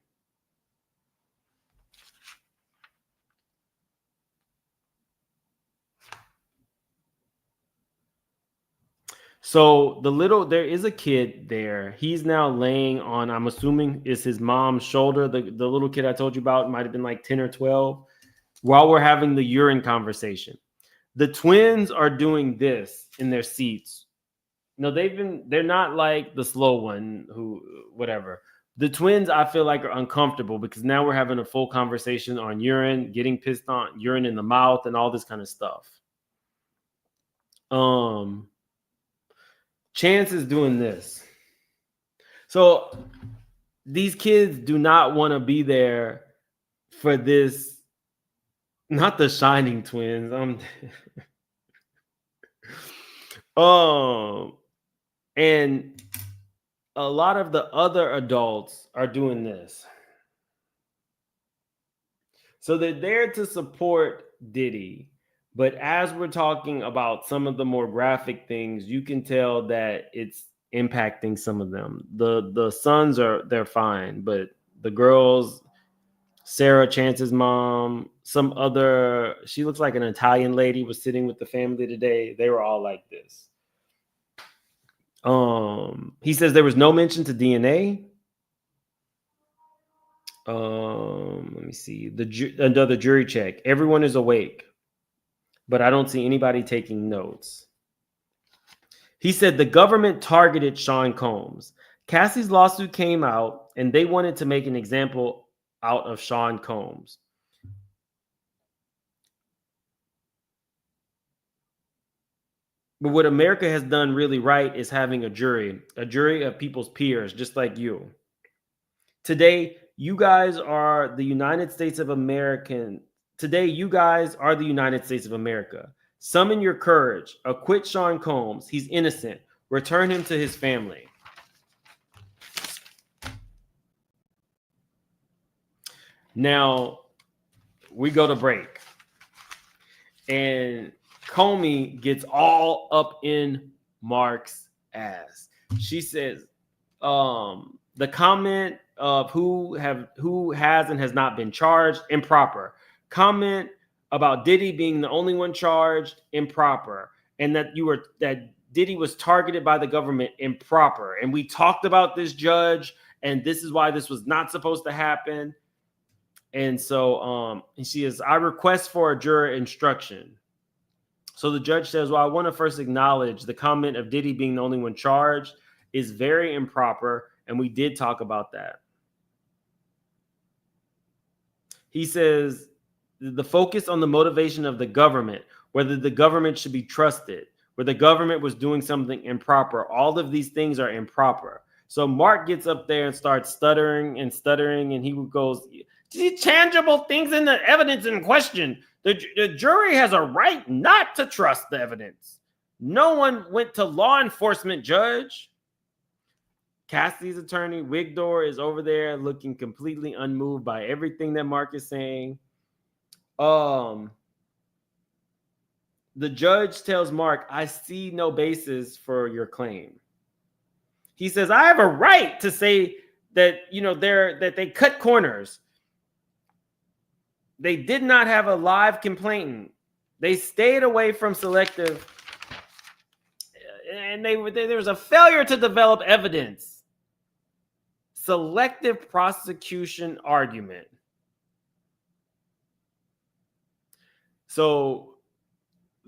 So there is a kid there. He's now laying on, I'm assuming is his mom's shoulder. The little kid I told you about might have been like 10 or 12 while we're having the urine conversation. The twins are doing this in their seats. No, they're not like the slow one who, whatever. The twins, I feel like, are uncomfortable because now we're having a full conversation on urine, getting pissed on, urine in the mouth, and all this kind of stuff. Chance is doing this. So these kids do not want to be there for this. Not the Shining twins. And a lot of the other adults are doing this. So they're there to support Diddy. But as we're talking about some of the more graphic things, you can tell that it's impacting some of them. The sons they're fine, but the girls, Sarah Chance's mom, some other, she looks like an Italian lady, was sitting with the family today. They were all like this. He says there was no mention to DNA. Let me see. Another jury check. Everyone is awake, but I don't see anybody taking notes. He said the government targeted Sean Combs. Cassie's lawsuit came out, and they wanted to make an example out of Sean Combs. But what America has done really right is having a jury of people's peers, just like you. Today, you guys are the United States of America. Today, you guys are the United States of America. Summon your courage. Acquit Sean Combs. He's innocent. Return him to his family. Now, we go to break. And Comey gets all up in Mark's ass. She says, the comment of who has and has not been charged, improper. Comment about Diddy being the only one charged, improper. And that Diddy was targeted by the government, improper. And we talked about this, judge, and this is why this was not supposed to happen. And so she is, I request for a juror instruction. So the judge says, well, I want to first acknowledge the comment of Diddy being the only one charged is very improper. And we did talk about that. He says the focus on the motivation of the government, whether the government should be trusted, where the government was doing something improper. All of these things are improper. So Mark gets up there and starts stuttering, and he goes, tangible things in the evidence in question. The jury has a right not to trust the evidence. No one went to law enforcement, judge. Cassidy's attorney, Wigdor, is over there looking completely unmoved by everything that Mark is saying. The judge tells Mark, I see no basis for your claim. He says, I have a right to say that, that they cut corners. They did not have a live complainant. They stayed away from selective, and there was a failure to develop evidence. Selective prosecution argument. So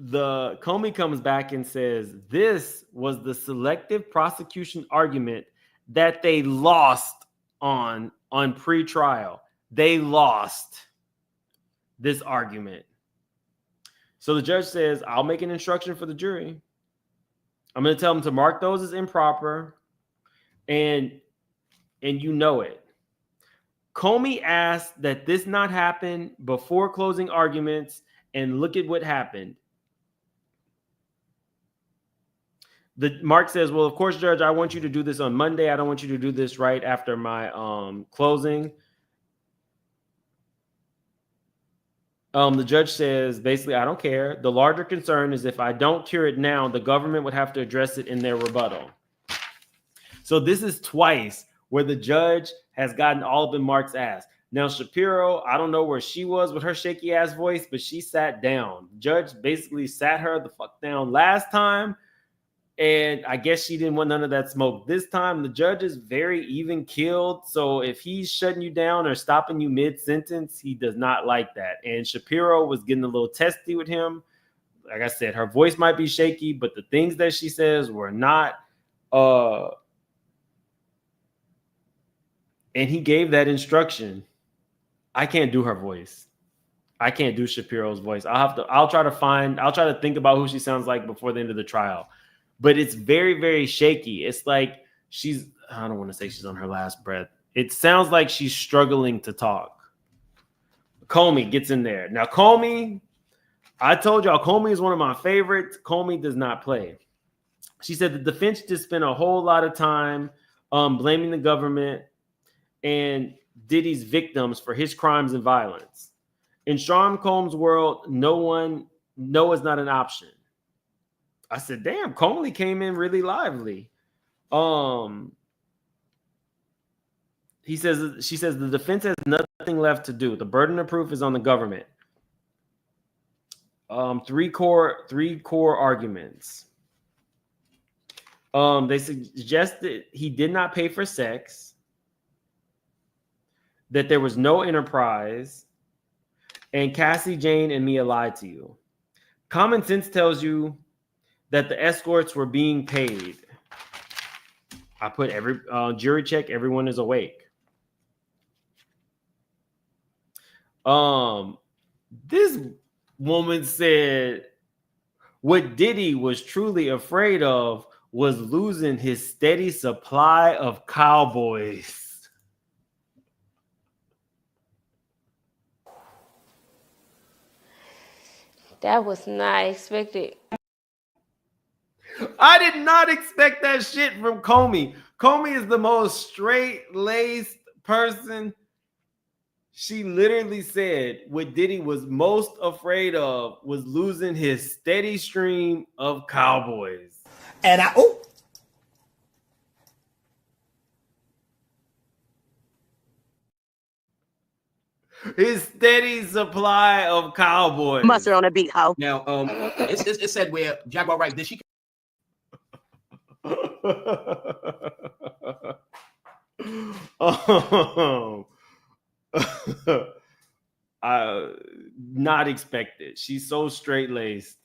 the Comey comes back and says this was the selective prosecution argument that they lost on pre-trial. They lost this argument. So the judge says, I'll make an instruction for the jury. I'm going to tell them to mark those as improper, and you know it. Comey asked that this not happen before closing arguments, and look at what happened. Mark says, well, of course, Judge, I want you to do this on Monday. I don't want you to do this right after my closing. The judge says, basically, I don't care. The larger concern is if I don't cure it now, the government would have to address it in their rebuttal. So this is twice where the judge has gotten all up in Mark's ass. Now, Shapiro, I don't know where she was with her shaky ass voice, but she sat down. Judge basically sat her the fuck down last time. And I guess she didn't want none of that smoke. This time, the judge is very even keeled. So if he's shutting you down or stopping you mid-sentence, he does not like that. And Shapiro was getting a little testy with him. Like I said, her voice might be shaky, but the things that she says were not. And he gave that instruction. I can't do her voice. I can't do Shapiro's voice. I'll try to think about who she sounds like before the end of the trial. But it's very, very shaky. It's like I don't want to say she's on her last breath. It sounds like she's struggling to talk. Comey gets in there. Now, Comey, I told y'all, Comey is one of my favorites. Comey does not play. She said the defense just spent a whole lot of time blaming the government and Diddy's victims for his crimes and violence. In Sean Combs' world, no is not an option. I said, damn, Comey came in really lively. She says the defense has nothing left to do. The burden of proof is on the government. Three core arguments. They suggest that he did not pay for sex, that there was no enterprise, and Cassie, Jane, and Mia lied to you. Common sense tells you that the escorts were being paid. I put every jury check, everyone is awake. This woman said what Diddy was truly afraid of was losing his steady supply of cowboys. That was not expected. I did not expect that shit from Comey. Comey is the most straight-laced person. She literally said what Diddy was most afraid of was losing his steady stream of cowboys. And his steady supply of cowboys. Mustard on a beat, hoe. Now, it said where Jaguar Rice did she? Not expected. She's so straight-laced.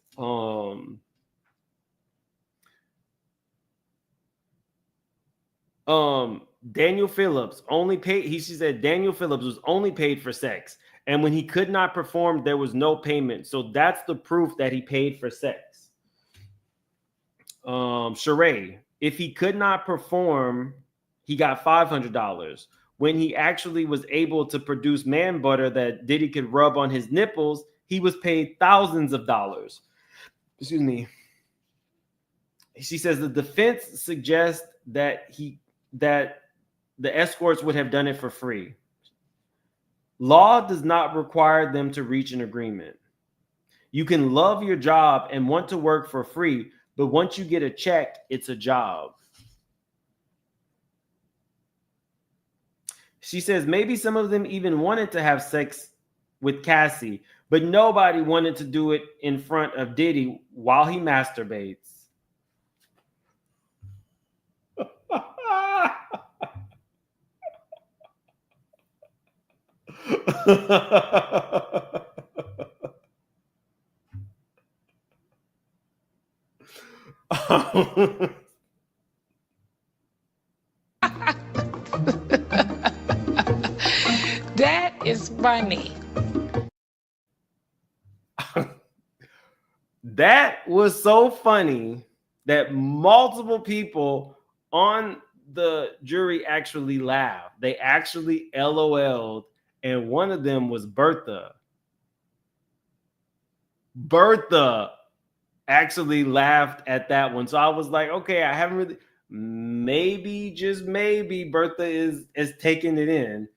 Daniel Phillips only paid. She said Daniel Phillips was only paid for sex, and when he could not perform, there was no payment. So that's the proof that he paid for sex. Sheree, if he could not perform, he got $500. When he actually was able to produce man butter that Diddy could rub on his nipples, he was paid thousands of dollars. Excuse me. She says the defense suggests that the escorts would have done it for free. Law does not require them to reach an agreement. You can love your job and want to work for free, but once you get a check, it's a job. She says maybe some of them even wanted to have sex with Cassie, but nobody wanted to do it in front of Diddy while he masturbates. That is funny. That was so funny that multiple people on the jury actually laughed. They actually LOL'd, and one of them was Bertha. Bertha actually laughed at that one. So I was like, okay, I haven't really, maybe, just maybe Bertha is taking it in.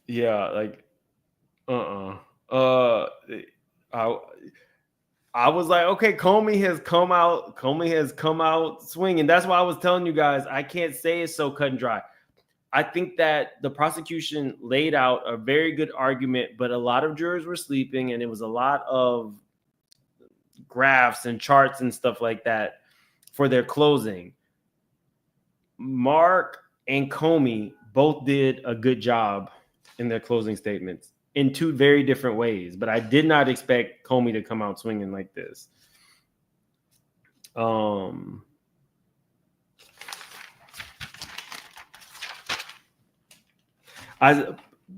Yeah, like I was like, okay, Comey has come out swinging. That's why I was telling you guys, I can't say it's so cut and dry. I think that the prosecution laid out a very good argument, but a lot of jurors were sleeping, and it was a lot of graphs and charts and stuff like that for their closing. Mark and Comey both did a good job in their closing statements in two very different ways, but I did not expect Comey to come out swinging like this.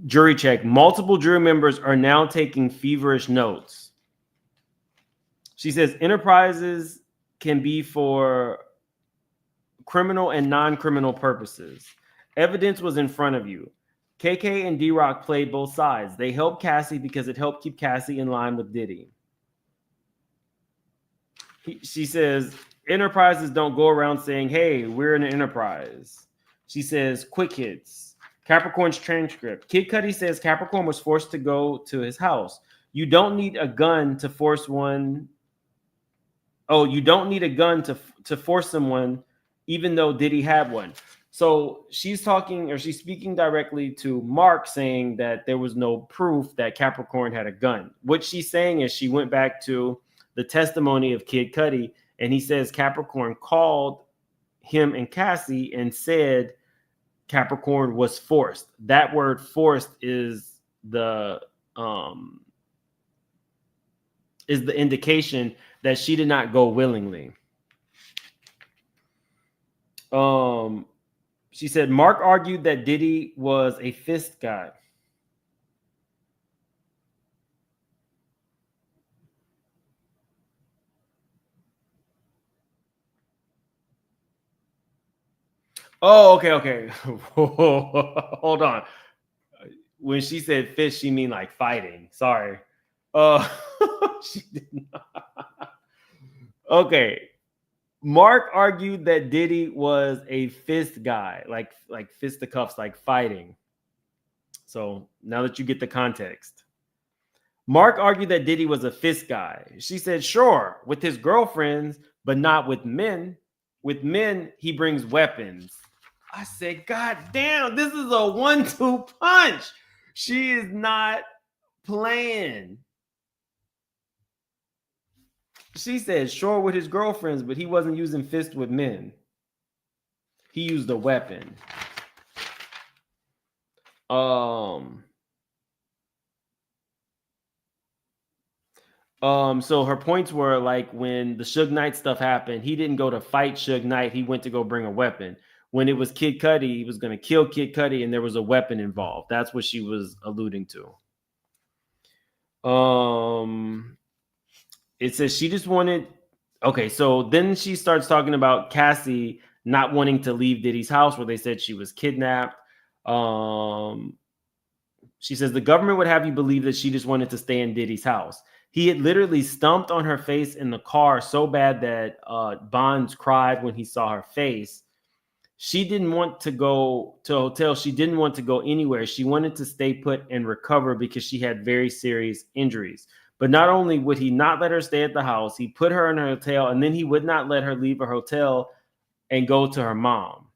Jury check. Multiple jury members are now taking feverish notes. She says enterprises can be for criminal and non-criminal purposes. Evidence was in front of you. KK and D-Rock played both sides. They helped Cassie because it helped keep Cassie in line with Diddy. She says enterprises don't go around saying, hey, we're an enterprise. She says quick hits. Capricorn's transcript. Kid Cudi says Capricorn was forced to go to his house. You don't need a gun to force one. Oh, you don't need a gun to force someone, even though Diddy had one. So she's talking, or she's speaking directly to Mark, saying that there was no proof that Capricorn had a gun. What she's saying is she went back to the testimony of Kid Cudi, and he says Capricorn called him and Cassie and said Capricorn was forced. That word forced is the indication that she did not go willingly. She said Mark argued that Diddy was a fist guy. Oh, okay. Hold on. When she said fist, she mean like fighting. Sorry. She did not. Okay. Mark argued that Diddy was a fist guy, like fisticuffs, like fighting. So now that you get the context. Mark argued that Diddy was a fist guy. She said, sure, with his girlfriends, but not with men. With men, he brings weapons. I said, God damn, this is a 1-2 punch. She is not playing. She said, sure, with his girlfriends, but he wasn't using fists with men. He used a weapon. So her points were like when the Suge Knight stuff happened, he didn't go to fight Suge Knight. He went to go bring a weapon. When it was Kid Cudi, he was going to kill Kid Cudi, and there was a weapon involved. That's what she was alluding to. It says she just wanted. Okay, so then she starts talking about Cassie not wanting to leave Diddy's house, where they said she was kidnapped. She says the government would have you believe that she just wanted to stay in Diddy's house. He had literally stumped on her face in the car so bad that Bonds cried when he saw her face. She didn't want to go to a hotel. She didn't want to go anywhere. She wanted to stay put and recover because she had very serious injuries. But not only would he not let her stay at the house, he put her in a hotel, and then he would not let her leave her hotel and go to her mom.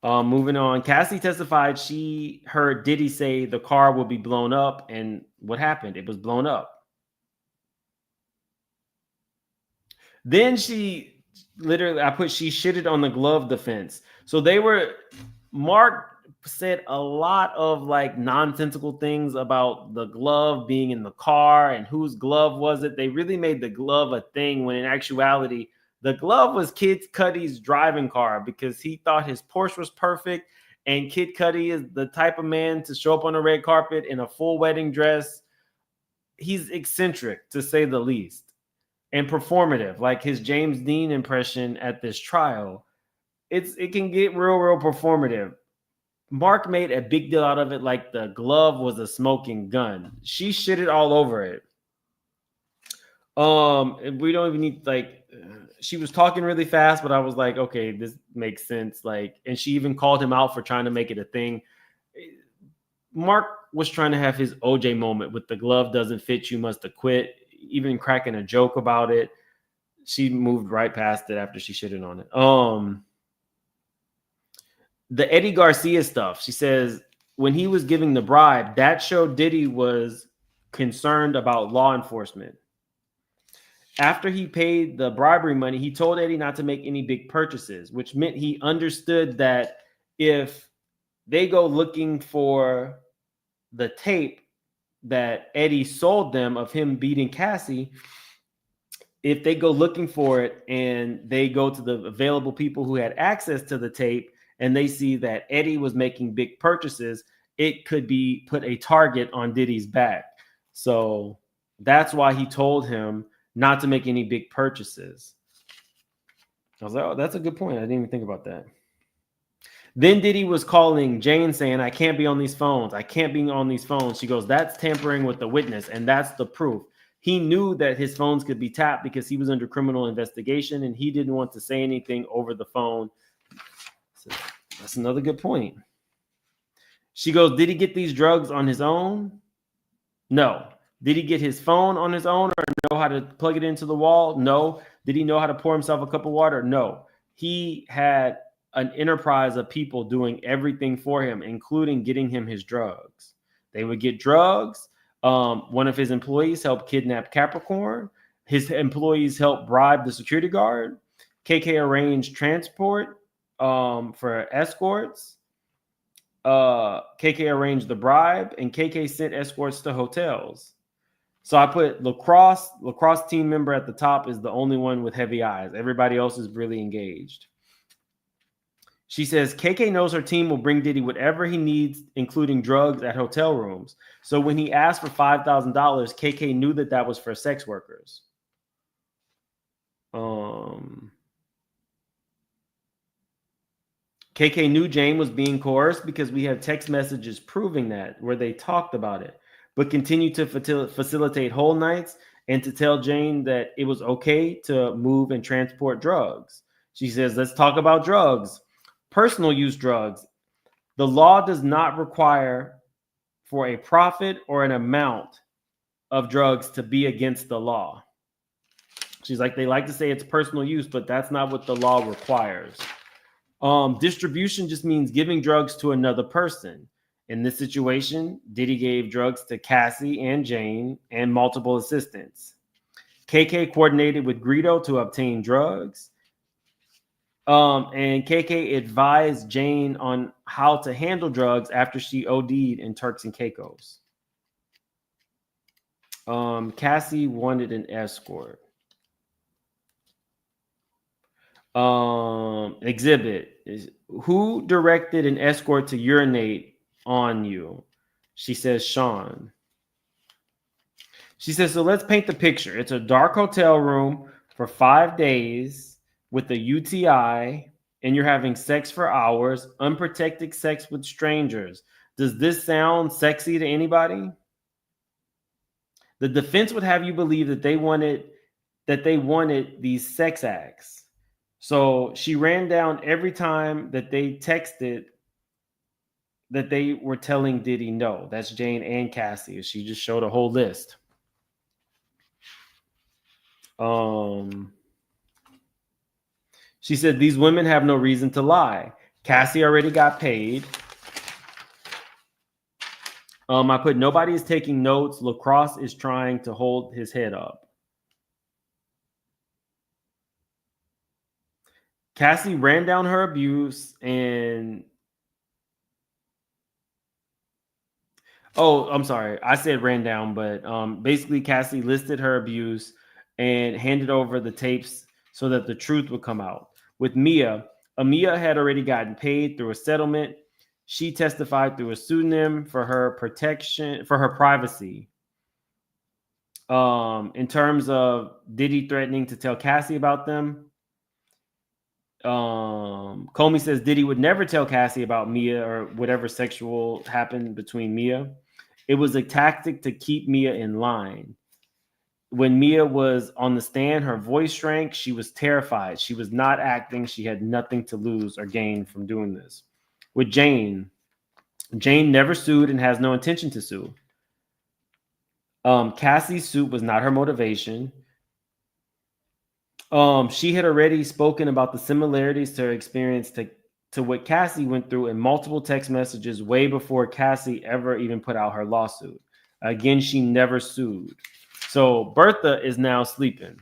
Moving on, Cassie testified she heard Diddy say the car will be blown up, and what happened? It was blown up. Then she literally, she shitted on the glove defense. So Mark said a lot of like nonsensical things about the glove being in the car and whose glove was it. They really made the glove a thing when in actuality, the glove was Kid Cudi's driving car because he thought his Porsche was perfect. And Kid Cudi is the type of man to show up on a red carpet in a full wedding dress. He's eccentric, to say the least, and performative, like his James Dean impression at this trial. It can get real performative. Mark made a big deal out of it like the glove was a smoking gun. She shitted all over it. We don't even need she was talking really fast, but I was like, okay, this makes sense. And she even called him out for trying to make it a thing. Mark was trying to have his OJ moment with the glove doesn't fit, you must have quit, even cracking a joke about it. She moved right past it after she shitted on it. The Eddie Garcia stuff, she says when he was giving the bribe, that showed Diddy was concerned about law enforcement. After he paid the bribery money, he told Eddie not to make any big purchases, which meant he understood that if they go looking for the tape that Eddie sold them of him beating Cassie, if they go looking for it and they go to the available people who had access to the tape and they see that Eddie was making big purchases, it could be put a target on Diddy's back. So that's why he told him not to make any big purchases. I was like, oh, that's a good point. I didn't even think about that. Then Diddy was calling Jane saying, I can't be on these phones. I can't be on these phones. She goes, that's tampering with the witness. And that's the proof. He knew that his phones could be tapped because he was under criminal investigation and he didn't want to say anything over the phone. So that's another good point. She goes, did he get these drugs on his own? No. Did he get his phone on his own or know how to plug it into the wall? No. Did he know how to pour himself a cup of water? No. He had an enterprise of people doing everything for him, including getting him his drugs. They would get drugs. One of his employees helped kidnap Capricorn. His employees helped bribe the security guard. KK arranged transport for escorts. KK arranged the bribe, and KK sent escorts to hotels. So I put lacrosse team member at the top is the only one with heavy eyes. Everybody else is really engaged. She says KK knows her team will bring Diddy whatever he needs, including drugs at hotel rooms. So when he asked for $5,000, KK knew that was for sex workers. KK knew Jane was being coerced because we have text messages proving that, where they talked about it, but continued to facilitate whole nights and to tell Jane that it was okay to move and transport drugs. She says, let's talk about drugs. Personal use drugs. The law does not require for a profit or an amount of drugs to be against the law. She's like, they like to say it's personal use, but that's not what the law requires. Distribution just means giving drugs to another person. In this situation, Diddy gave drugs to Cassie and Jane and multiple assistants. KK coordinated with Greedo to obtain drugs. And KK advised Jane on how to handle drugs after she OD'd in Turks and Caicos. Cassie wanted an escort. Exhibit is who directed an escort to urinate on you? She says Sean. She says, so let's paint the picture. It's a dark hotel room for 5 days with a UTI and you're having sex for hours, unprotected sex with strangers. Does this sound sexy to anybody? The defense would have you believe that they wanted these sex acts. So she ran down every time that they texted that they were telling Diddy no. That's Jane and Cassie. She just showed a whole list. She said these women have no reason to lie. Cassie already got paid. I put nobody is taking notes. Lacrosse is trying to hold his head up. Cassie ran down her abuse and I'm sorry. I said ran down, but basically Cassie listed her abuse and handed over the tapes so that the truth would come out. With Mia, Amia had already gotten paid through a settlement. She testified through a pseudonym for her protection, for her privacy. In terms of Diddy threatening to tell Cassie about them, Comey says Diddy would never tell Cassie about Mia or whatever sexual happened between Mia. It was a tactic to keep Mia in line. When Mia was on the stand, her voice shrank. She was terrified. She was not acting. She had nothing to lose or gain from doing this. With Jane never sued and has no intention to sue. Cassie's suit was not her motivation. She had already spoken about the similarities to her experience to what Cassie went through in multiple text messages way before Cassie ever even put out her lawsuit. Again, she never sued. So Bertha is now sleeping.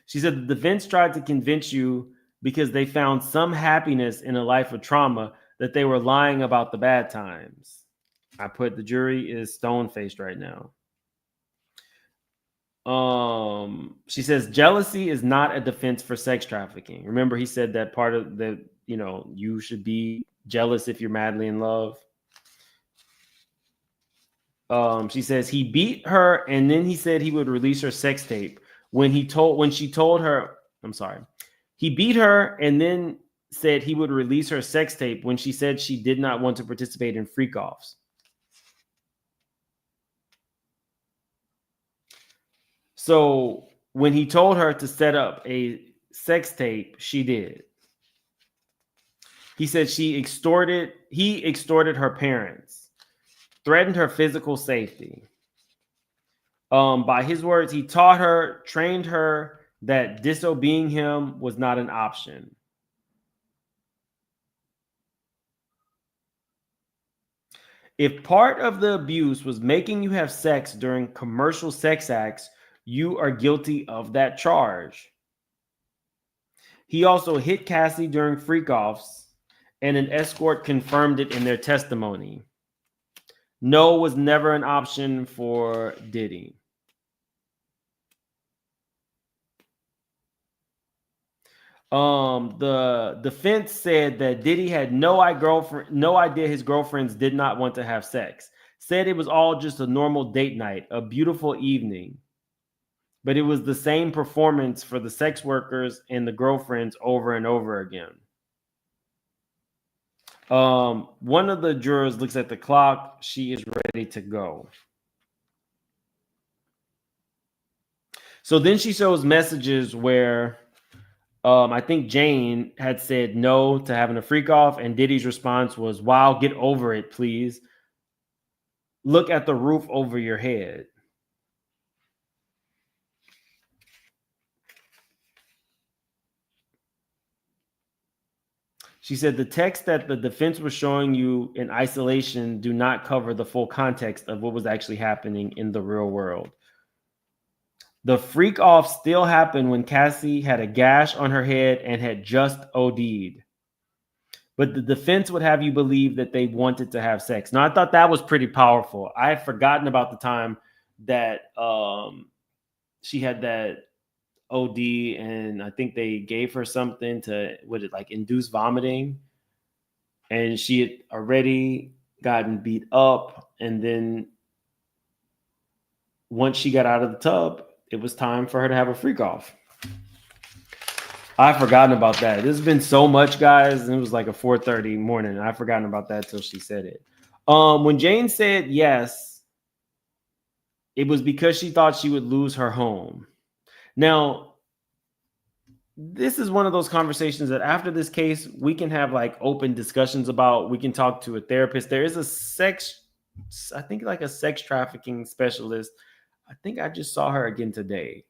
She said the defense tried to convince you because they found some happiness in a life of trauma that they were lying about the bad times. I put the jury is stone-faced right now. She says jealousy is not a defense for sex trafficking. Remember, he said that part of the, you should be jealous if you're madly in love. She says he beat her and then he said he would release her sex tape when she told her, I'm sorry. He beat her and then said he would release her sex tape when she said she did not want to participate in freak-offs. So when he told her to set up a sex tape, she did. He said he extorted her parents, threatened her physical safety. By his words, he taught her, trained her that disobeying him was not an option. If part of the abuse was making you have sex during commercial sex acts, you are guilty of that charge. He also hit Cassie during freak-offs, and an escort confirmed it in their testimony. No was never an option for Diddy. The defense said that Diddy had no idea his girlfriends did not want to have sex. Said it was all just a normal date night, a beautiful evening. But it was the same performance for the sex workers and the girlfriends over and over again. One of the jurors looks at the clock. She is ready to go. So then she shows messages where I think Jane had said no to having a freak off, and Diddy's response was, "Wow, get over it, please. Look at the roof over your head." She said the text that the defense was showing you in isolation do not cover the full context of what was actually happening in the real world. The freak off still happened when Cassie had a gash on her head and had just OD'd. But the defense would have you believe that they wanted to have sex. Now, I thought that was pretty powerful. I had forgotten about the time that she had that OD, and I think they gave her something to induce vomiting, and she had already gotten beat up, and then once she got out of the tub, it was time for her to have a freak off. I've forgotten about that. There's been so much, guys, and it was like a 4:30 morning. I've forgotten about that till she said it. When Jane said yes, it was because she thought she would lose her home. Now, this is one of those conversations that after this case, we can have like open discussions about. We can talk to a therapist. There is a sex trafficking specialist. I think I just saw her again today.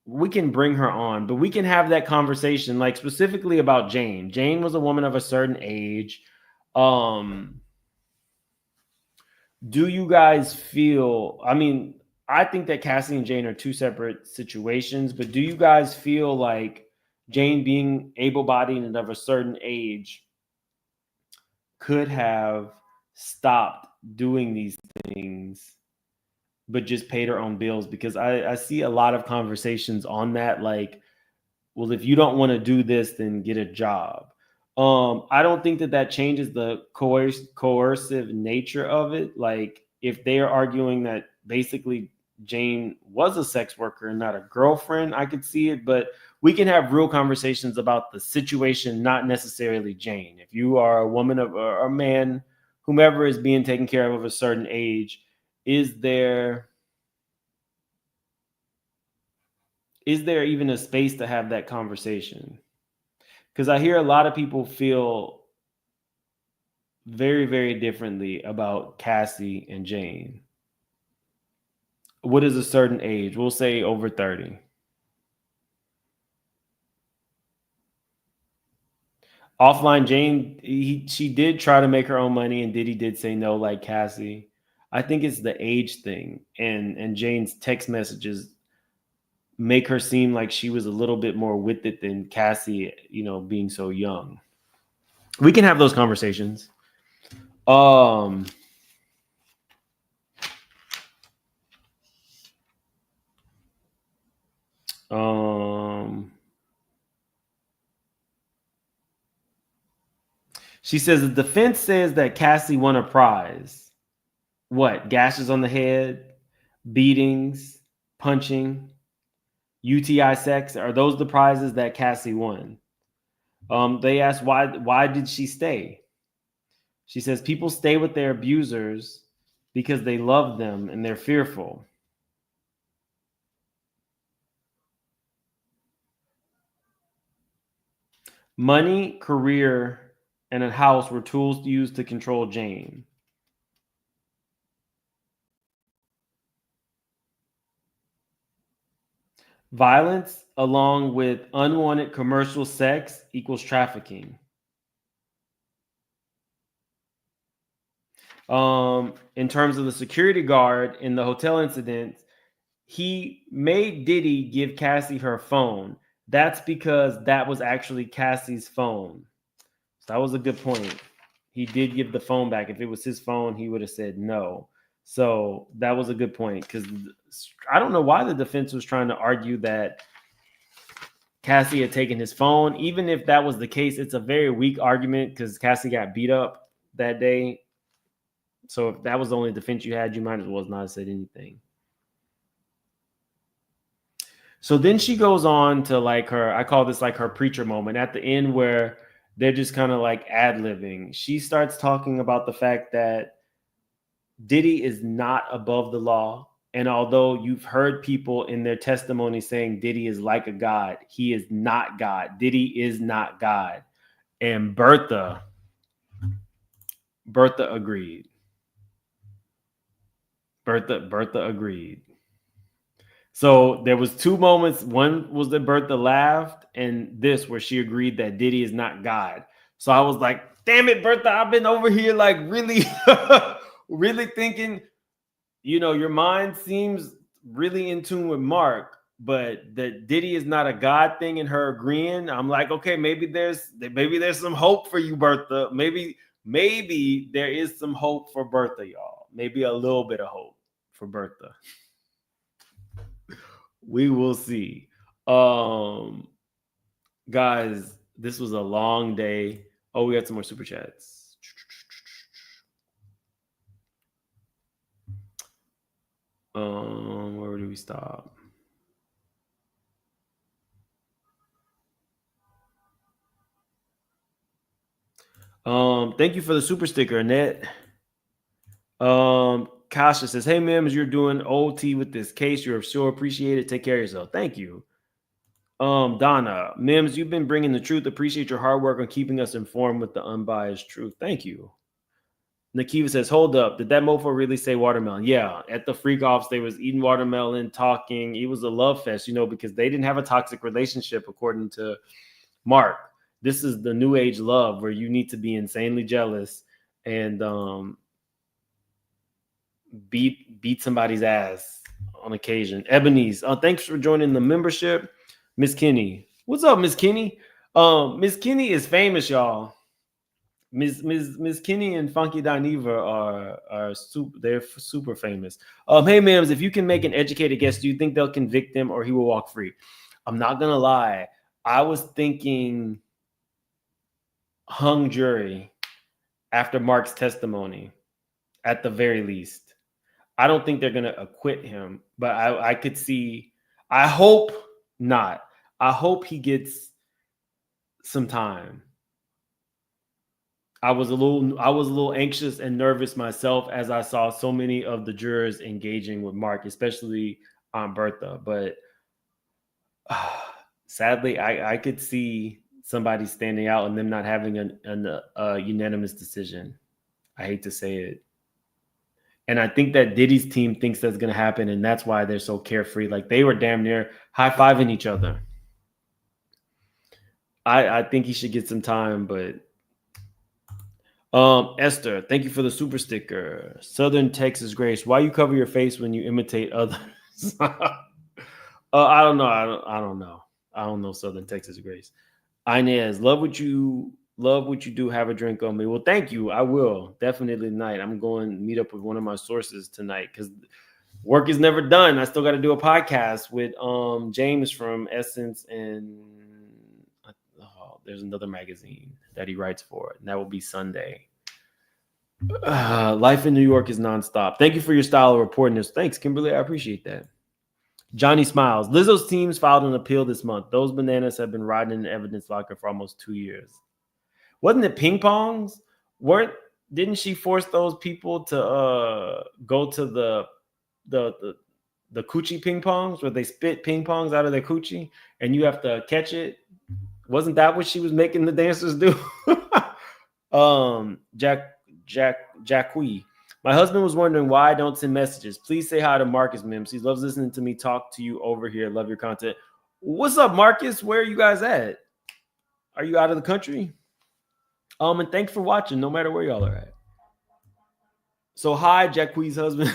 We can bring her on, but we can have that conversation like specifically about Jane. Jane was a woman of a certain age. Do you guys feel, I mean, I think that Cassie and Jane are two separate situations, but do you guys feel like Jane being able-bodied and of a certain age could have stopped doing these things but just paid her own bills? Because I see a lot of conversations on that, like, well, if you don't want to do this, then get a job. I don't think that changes the coercive nature of it. Like, if they are arguing that basically Jane was a sex worker and not a girlfriend, I could see it, but we can have real conversations about the situation, not necessarily Jane. If you are a woman or a man, whomever is being taken care of a certain age, is there even a space to have that conversation? Because I hear a lot of people feel very, very differently about Cassie and Jane. What is a certain age? We'll say over 30. Offline, Jane, she did try to make her own money, and Diddy did say no, like Cassie. I think it's the age thing, and Jane's text messages make her seem like she was a little bit more with it than Cassie, being so young. We can have those conversations. She says the defense says that Cassie won a prize. What? Gashes on the head, beatings, punching, UTI sex. Are those the prizes that Cassie won? They asked why did she stay? She says people stay with their abusers because they love them and they're fearful. Money, career, and a house were tools used to control Jane. Violence along with unwanted commercial sex equals trafficking. In terms of the security guard in the hotel incident, he made Diddy give Cassie her phone. That's because that was actually Cassie's phone. So that was a good point. He did give the phone back. If it was his phone, he would have said no. So that was a good point, because I don't know why the defense was trying to argue that Cassie had taken his phone. Even if that was the case, it's a very weak argument because Cassie got beat up that day. So if that was the only defense you had, you might as well not have said anything. So then she goes on to like I call this like her preacher moment at the end where they're just kind of like ad-libbing. She starts talking about the fact that Diddy is not above the law. And although you've heard people in their testimony saying Diddy is like a God, he is not God. Diddy is not God. And Bertha agreed. Bertha agreed. So there was two moments. One was that Bertha laughed, and this where she agreed that Diddy is not God. So I was like, damn it, Bertha, I've been over here like really, really thinking, your mind seems really in tune with Mark, but that Diddy is not a God thing and her agreeing. I'm like, okay, maybe there's some hope for you, Bertha. Maybe there is some hope for Bertha, y'all. Maybe a little bit of hope for Bertha. We will see. Guys, this was a long day. Oh, we got some more super chats. Where do we stop? Thank you for the super sticker, Annette. Kasha says, "Hey, Mims, you're doing OT with this case. You're so appreciated. Take care of yourself. Thank you." Donna, Mims, you've been bringing the truth. Appreciate your hard work on keeping us informed with the unbiased truth. Thank you. Nakiva says, "Hold up. Did that mofo really say watermelon?" Yeah. At the freak offs, they was eating watermelon, talking. It was a love fest, because they didn't have a toxic relationship, according to Mark. This is the new age love where you need to be insanely jealous and beat somebody's ass on occasion. Ebony's, thanks for joining the membership. Miss Kinney, what's up, Miss Kinney? Miss Kinney is famous, y'all. Miss Kinney and Funky Dineva are super famous. Hey, Mims, if you can make an educated guess, do you think they'll convict him or he will walk free? I'm not gonna lie, I was thinking hung jury after Mark's testimony, at the very least. I don't think they're gonna acquit him, but I could see. I hope not. I hope he gets some time. I was a little anxious and nervous myself as I saw so many of the jurors engaging with Mark, especially Aunt Bertha. But sadly, I could see somebody standing out and them not having a unanimous decision. I hate to say it. And I think that Diddy's team thinks that's going to happen, and that's why they're so carefree. Like, they were damn near high-fiving each other. I think he should get some time, but Esther, thank you for the super sticker. Southern Texas Grace, why you cover your face when you imitate others? I don't know. I don't know. I don't know Southern Texas Grace. Inez, love what you do. Have a drink on me. Well, thank you. I will definitely tonight. I'm going to meet up with one of my sources tonight because work is never done. I still got to do a podcast with James from Essence, and there's another magazine that he writes for, and that will be Sunday. Life in New York is nonstop. Thank you for your style of reporting this. Thanks, Kimberly. I appreciate that. Johnny smiles. Lizzo's teams filed an appeal this month. Those bananas have been riding in the evidence locker for almost 2 years. Wasn't it ping pongs? Didn't she force those people to go to the coochie ping pongs where they spit ping pongs out of their coochie and you have to catch it? Wasn't that what she was making the dancers do? Jacqui. My husband was wondering why I don't send messages. Please say hi to Marcus, Mims. He loves listening to me talk to you over here. Love your content. What's up, Marcus? Where are you guys at? Are you out of the country? And thanks for watching, no matter where y'all are at. So hi, Jacqui's husband.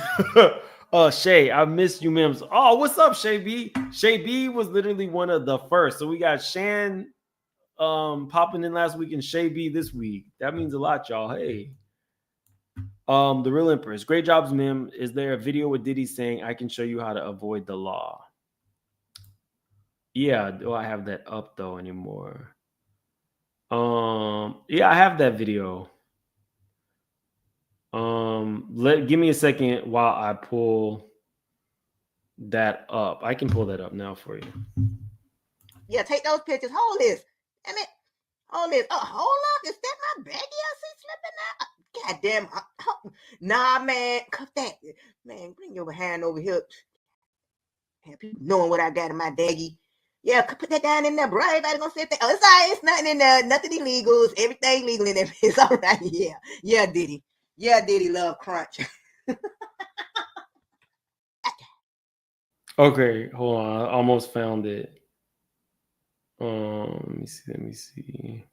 Shay, I missed you, Mims. Oh, what's up, Shay B? Shay B was literally one of the first. So we got Shan popping in last week and Shay B this week. That means a lot, y'all. Hey. The Real Empress. Great jobs, Mim. Is there a video with Diddy saying I can show you how to avoid the law? Yeah, do I have that up though anymore? Yeah, I have that video. Give me a second while I pull that up. I can pull that up now for you. Yeah, take those pictures. Hold this. Damn it. Hold this. Oh, hold up. Is that my baggie I see slipping out? God damn. Nah, man. Cut that. Man, bring your hand over here. Have people knowing what I got in my baggie. Yeah, put that down in there, bro. Everybody gonna say that. Oh, it's all right. It's nothing in there. Nothing illegal. It's everything legal in there. It's all right. Yeah. Yeah, Diddy. Yeah, Diddy love crunch. Okay, hold on. I almost found it. Let me see.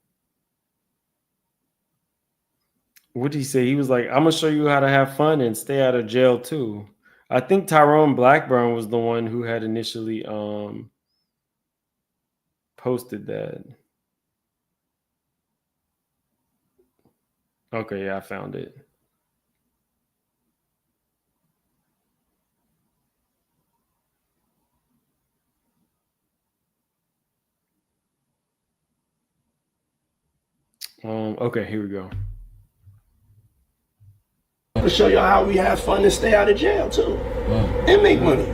What did he say? He was like, I'm gonna show you how to have fun and stay out of jail too. I think Tyrone Blackburn was the one who had initially posted that. Okay, yeah, I found it. Okay, here we go. To show y'all how we have fun and stay out of jail too. and make money.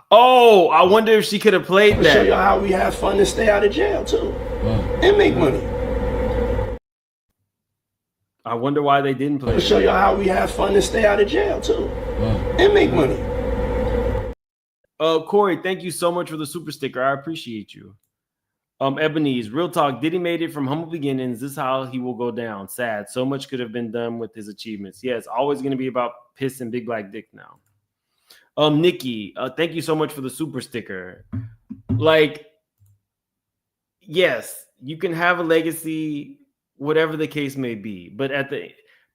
Oh, I wonder if she could have played I'll that. show y'all how we have fun and stay out of jail too, and make money. I wonder why they didn't play I'll show y'all how we have fun and stay out of jail too, and make money. Corey, thank you so much for the super sticker. I appreciate you. Ebony's real talk. Diddy made it from humble beginnings. This is how he will go down. Sad. So much could have been done with his achievements. Yeah, it's always going to be about piss and big black dick now. Nikki, thank you so much for the super sticker. Like, yes, you can have a legacy, whatever the case may be. But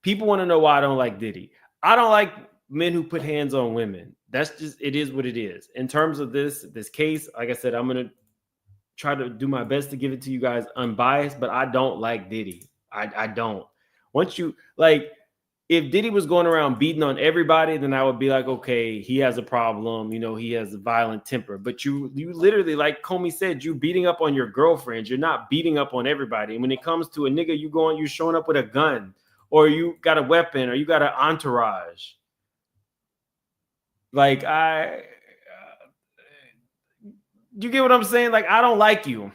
people want to know why I don't like Diddy. I don't like men who put hands on women. That's just, it is what it is. In terms of this case, like I said, I'm going to try to do my best to give it to you guys unbiased, but I don't like Diddy. I don't. Once you, like, if Diddy was going around beating on everybody, then I would be like, okay, he has a problem. You know, he has a violent temper. But you literally, like Comey said, you beating up on your girlfriends. You're not beating up on everybody. And when it comes to a nigga, you're showing up with a gun, or you got a weapon, or you got an entourage. Like, you get what I'm saying? Like, I don't like you.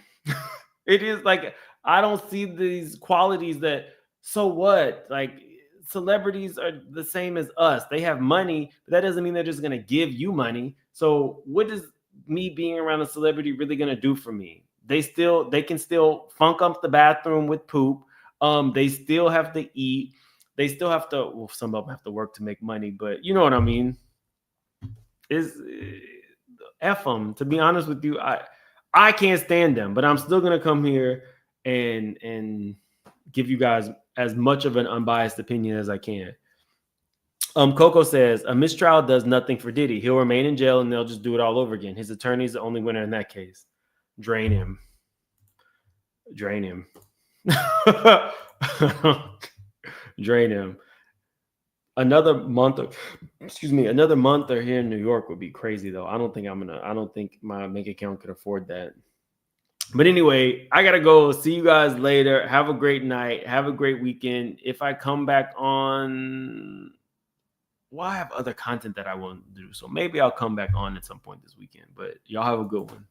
It is like, I don't see these qualities that, so what? Like, celebrities are the same as us. They have money, but that doesn't mean they're just going to give you money. So what is me being around a celebrity really going to do for me? They can still funk up the bathroom with poop. They still have to eat. They still have to, well, some of them have to work to make money, but you know what I mean? F them. To be honest with you, I can't stand them, but I'm still going to come here and give you guys as much of an unbiased opinion as I can. Coco says, a mistrial does nothing for Diddy. He'll remain in jail and they'll just do it all over again. His attorney's the only winner in that case. Drain him. Drain him. Drain him. Another month or here in New York would be crazy though. I don't think my bank account could afford that. But anyway, I gotta go. See you guys later. Have a great night. Have a great weekend. If I come back on, well, I have other content that I want to do. So maybe I'll come back on at some point this weekend. But y'all have a good one.